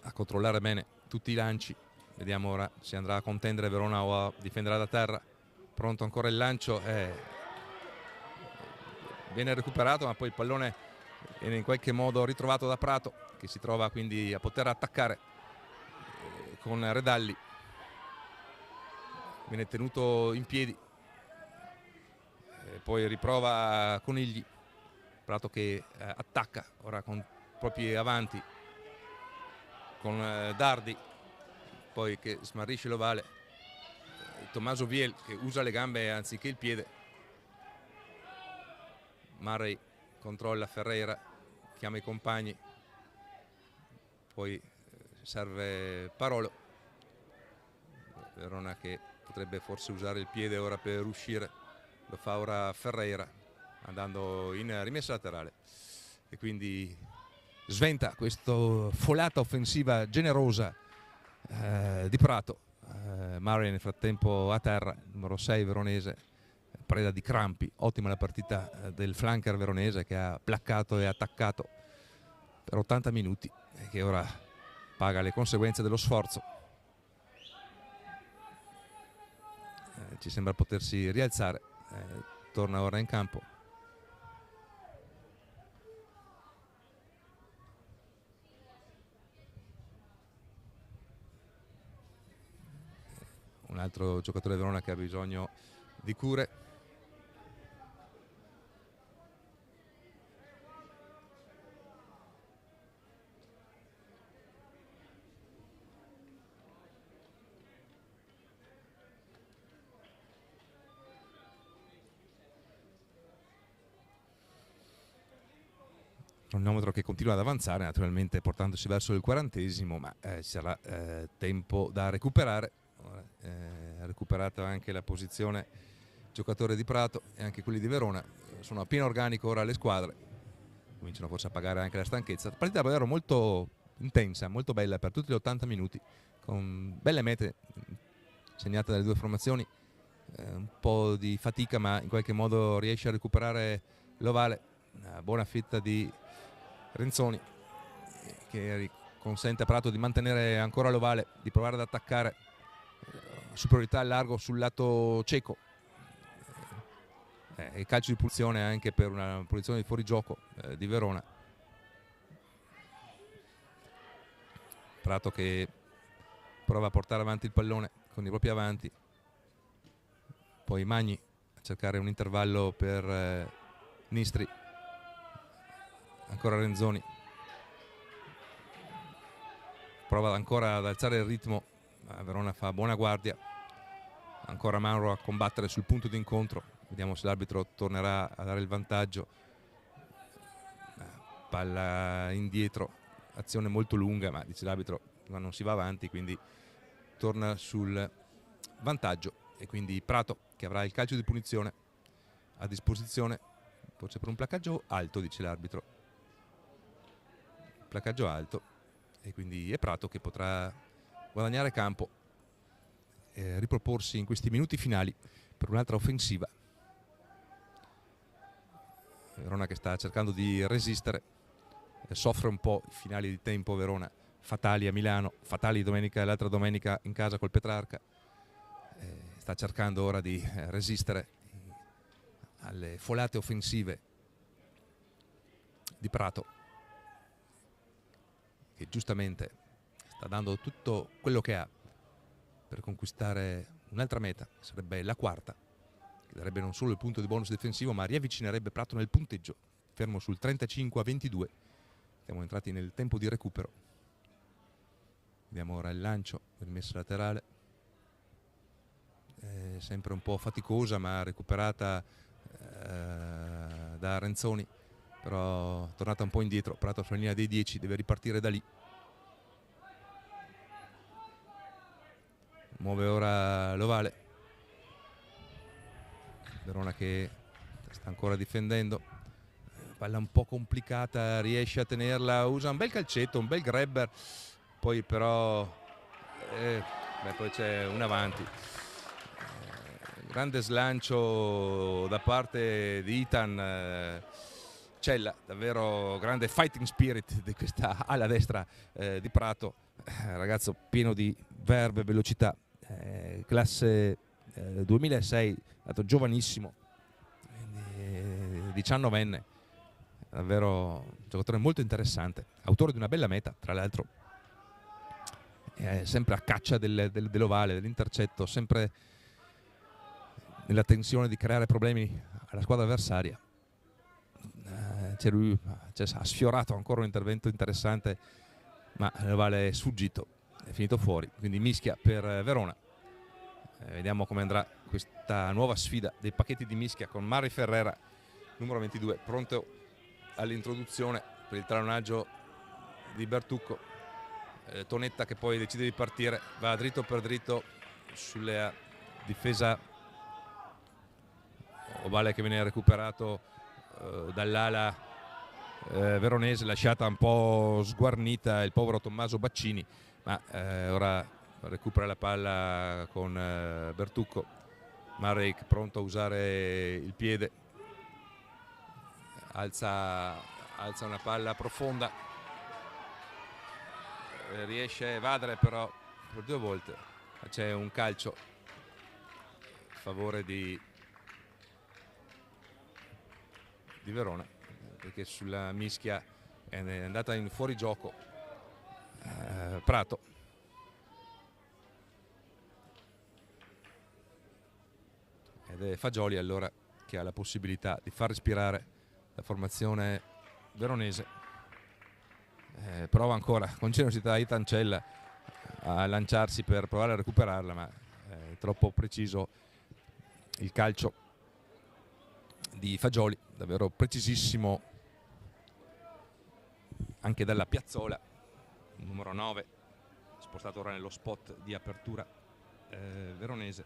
a controllare bene tutti i lanci. Vediamo ora se andrà a contendere Verona o a difenderà da terra. Pronto ancora il lancio, viene recuperato, ma poi il pallone viene in qualche modo ritrovato da Prato, che si trova quindi a poter attaccare con Redalli. Viene tenuto in piedi, poi riprova Conigli. Prato che attacca ora con propri avanti con Dardi, poi che smarrisce l'Ovale. Tommaso Viel che usa le gambe anziché il piede. Murray controlla Ferreira, chiama i compagni, poi serve Parolo. Verona che potrebbe forse usare il piede ora per uscire, lo fa ora Ferreira andando in rimessa laterale e quindi sventa questa folata offensiva generosa di Prato. Murray nel frattempo a terra, numero 6 veronese, preda di crampi. Ottima la partita del flanker veronese che ha placcato e attaccato per 80 minuti e che ora paga le conseguenze dello sforzo. Ci sembra potersi rialzare, torna ora in campo. Un altro giocatore Verona che ha bisogno di cure. cronometro che continua ad avanzare, naturalmente portandosi verso il 40°, ma ci sarà tempo da recuperare. Ora, ha recuperato anche la posizione giocatore di Prato e anche quelli di Verona. Sono a pieno organico ora le squadre, cominciano forse a pagare anche la stanchezza. Partita davvero molto intensa, molto bella per tutti gli 80 minuti, con belle mete segnate dalle due formazioni, un po' di fatica ma in qualche modo riesce a recuperare l'ovale. Una buona fetta di Renzoni che consente a Prato di mantenere ancora l'ovale, di provare ad attaccare, superiorità al largo sul lato cieco, il calcio di punizione anche per una posizione di fuorigioco di Verona. Prato che prova a portare avanti il pallone con i propri avanti, poi Magni a cercare un intervallo per Nistri, ancora Renzoni, prova ancora ad alzare il ritmo, ma Verona fa buona guardia, ancora Mauro a combattere sul punto di incontro, vediamo se l'arbitro tornerà a dare il vantaggio. Palla indietro, azione molto lunga, ma dice l'arbitro ma non si va avanti, quindi torna sul vantaggio e quindi Prato che avrà il calcio di punizione a disposizione, forse per un placcaggio alto, dice l'arbitro, placcaggio alto, e quindi è Prato che potrà guadagnare campo e riproporsi in questi minuti finali per un'altra offensiva. Verona che sta cercando di resistere, soffre un po' i finali di tempo Verona, fatali a Milano, fatali domenica e l'altra domenica in casa col Petrarca. Sta cercando ora di resistere alle folate offensive di Prato, che giustamente sta dando tutto quello che ha per conquistare un'altra meta, che sarebbe la quarta, che darebbe non solo il punto di bonus difensivo ma riavvicinerebbe Prato nel punteggio, fermo sul 35-22. Siamo entrati nel tempo di recupero. Vediamo ora il lancio, rimessa laterale, sempre un po' faticosa ma recuperata da Renzoni, però tornata un po' indietro. Prato sulla linea dei 10, deve ripartire da lì. Muove ora l'ovale, Verona che sta ancora difendendo, palla un po' complicata, riesce a tenerla, usa un bel calcetto, un bel grabber, poi però poi c'è un avanti, grande slancio da parte di Ethan Cella, davvero grande fighting spirit di questa ala destra di Prato, ragazzo pieno di verve e velocità, classe 2006, dato giovanissimo, 19enne, davvero un giocatore molto interessante, autore di una bella meta tra l'altro, sempre a caccia dell'ovale, dell'intercetto, sempre nella tensione di creare problemi alla squadra avversaria. Ha sfiorato ancora un intervento interessante, ma l'ovale è sfuggito, è finito fuori, quindi mischia per Verona. Vediamo come andrà questa nuova sfida dei pacchetti di mischia con Mari Ferrera, numero 22, pronto all'introduzione per il tallonaggio di Bertucco. Tonetta che poi decide di partire, va dritto per dritto sulla difesa, ovale che viene recuperato dall'ala veronese, lasciata un po' sguarnita il povero Tommaso Baccini, ma ora recupera la palla con Bertucco. Marek pronto a usare il piede, alza una palla profonda, riesce a evadere però per due volte, c'è un calcio a favore di Verona, perché sulla mischia è andata in fuorigioco Prato. Ed è Fagioli allora che ha la possibilità di far respirare la formazione veronese. Prova ancora con generosità Ethan Cella a lanciarsi per provare a recuperarla, ma è troppo preciso il calcio di Fagioli, davvero precisissimo anche dalla Piazzola, numero 9, spostato ora nello spot di apertura veronese.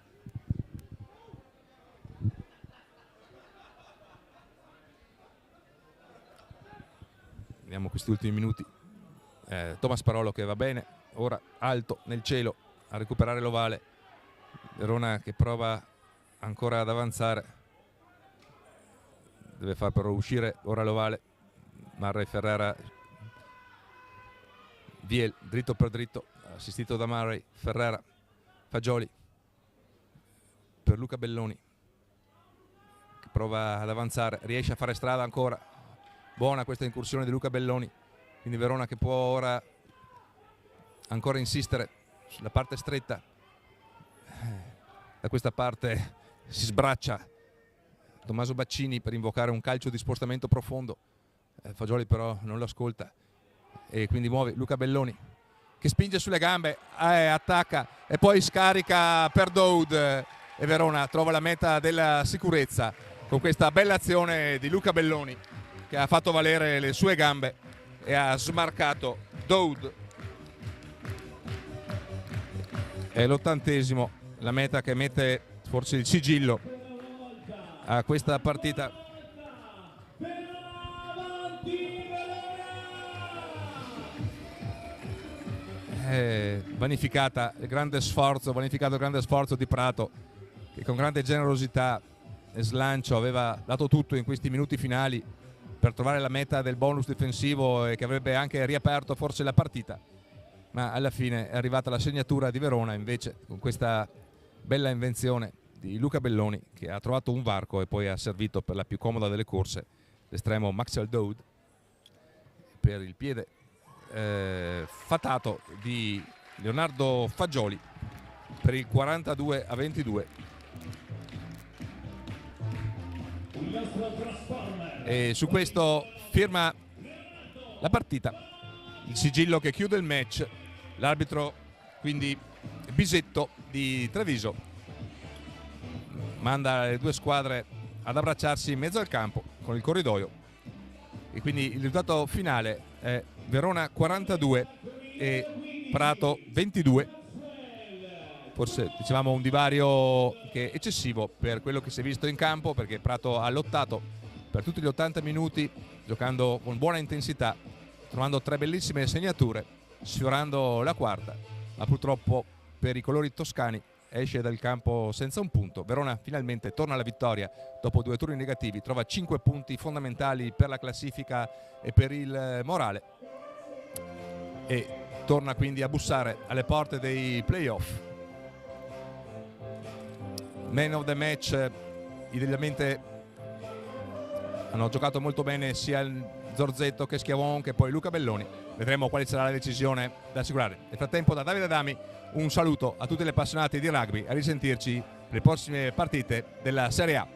Vediamo questi ultimi minuti. Thomas Parolo che va bene, ora alto nel cielo a recuperare l'ovale. Verona che prova ancora ad avanzare, deve far però uscire ora l'ovale. Murray, Ferrera, Viel dritto per dritto, assistito da Murray, Ferrera, Fagioli per Luca Belloni che prova ad avanzare, riesce a fare strada ancora. Buona questa incursione di Luca Belloni, quindi Verona che può ora ancora insistere sulla parte stretta. Da questa parte si sbraccia Tommaso Baccini per invocare un calcio di spostamento profondo. Fagioli però non lo ascolta e quindi muove Luca Belloni che spinge sulle gambe, attacca e poi scarica per Daoud e Verona trova la meta della sicurezza con questa bella azione di Luca Belloni che ha fatto valere le sue gambe e ha smarcato Daoud. È l'80°, la meta che mette forse il sigillo a questa partita. Vanificato il grande sforzo di Prato che con grande generosità e slancio aveva dato tutto in questi minuti finali per trovare la meta del bonus difensivo e che avrebbe anche riaperto forse la partita, ma alla fine è arrivata la segnatura di Verona invece con questa bella invenzione di Luca Belloni che ha trovato un varco e poi ha servito per la più comoda delle corse l'estremo Maxwell Daoud per il piede fatato di Leonardo Fagioli per il 42-22. E su questo firma la partita, il sigillo che chiude il match. L'arbitro quindi Bisetto di Treviso manda le due squadre ad abbracciarsi in mezzo al campo con il corridoio e quindi il risultato finale è Verona 42 e Prato 22. Forse dicevamo un divario che è eccessivo per quello che si è visto in campo, perché Prato ha lottato per tutti gli 80 minuti giocando con buona intensità, trovando 3 bellissime segnature, sfiorando la quarta, ma purtroppo per i colori toscani esce dal campo senza un punto. Verona finalmente torna alla vittoria dopo 2 turni negativi, trova 5 punti fondamentali per la classifica e per il morale e torna quindi a bussare alle porte dei playoff. Man of the match, idealmente hanno giocato molto bene sia il Zorzetto che Schiavon che poi Luca Belloni. Vedremo quale sarà la decisione da assicurare. Nel frattempo da Davide Adami un saluto a tutti gli appassionati di rugby, a risentirci per le prossime partite della Serie A.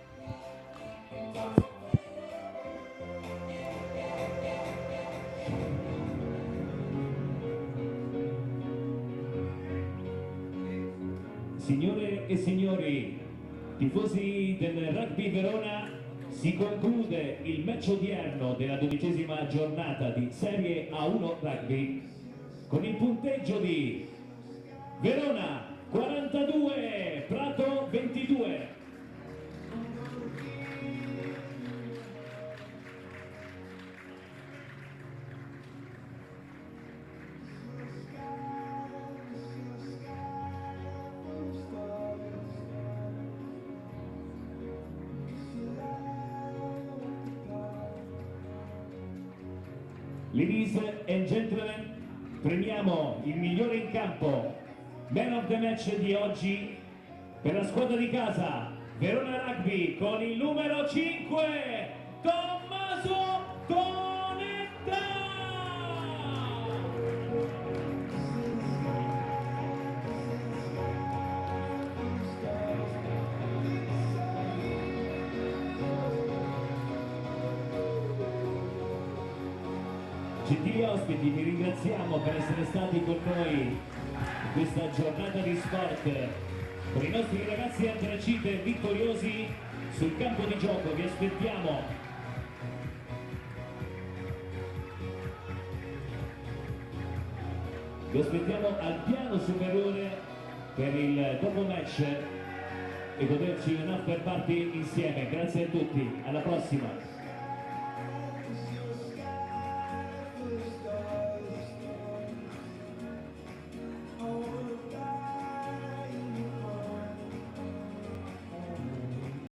Signore e signori, tifosi del Rugby Verona, si conclude il match odierno della 12ª giornata di Serie A1 Rugby con il punteggio di Verona 42, Prato 22. Ladies and gentlemen, premiamo il migliore in campo, man of the match di oggi per la squadra di casa Verona Rugby con il numero 5, Tommaso Tonetta. Gentili ospiti, vi ringraziamo per essere stati con noi in questa giornata di sport con i nostri ragazzi antracite vittoriosi sul campo di gioco. Vi aspettiamo Vi aspettiamo al piano superiore per il dopo match e goderci un after party insieme. Grazie a tutti, alla prossima.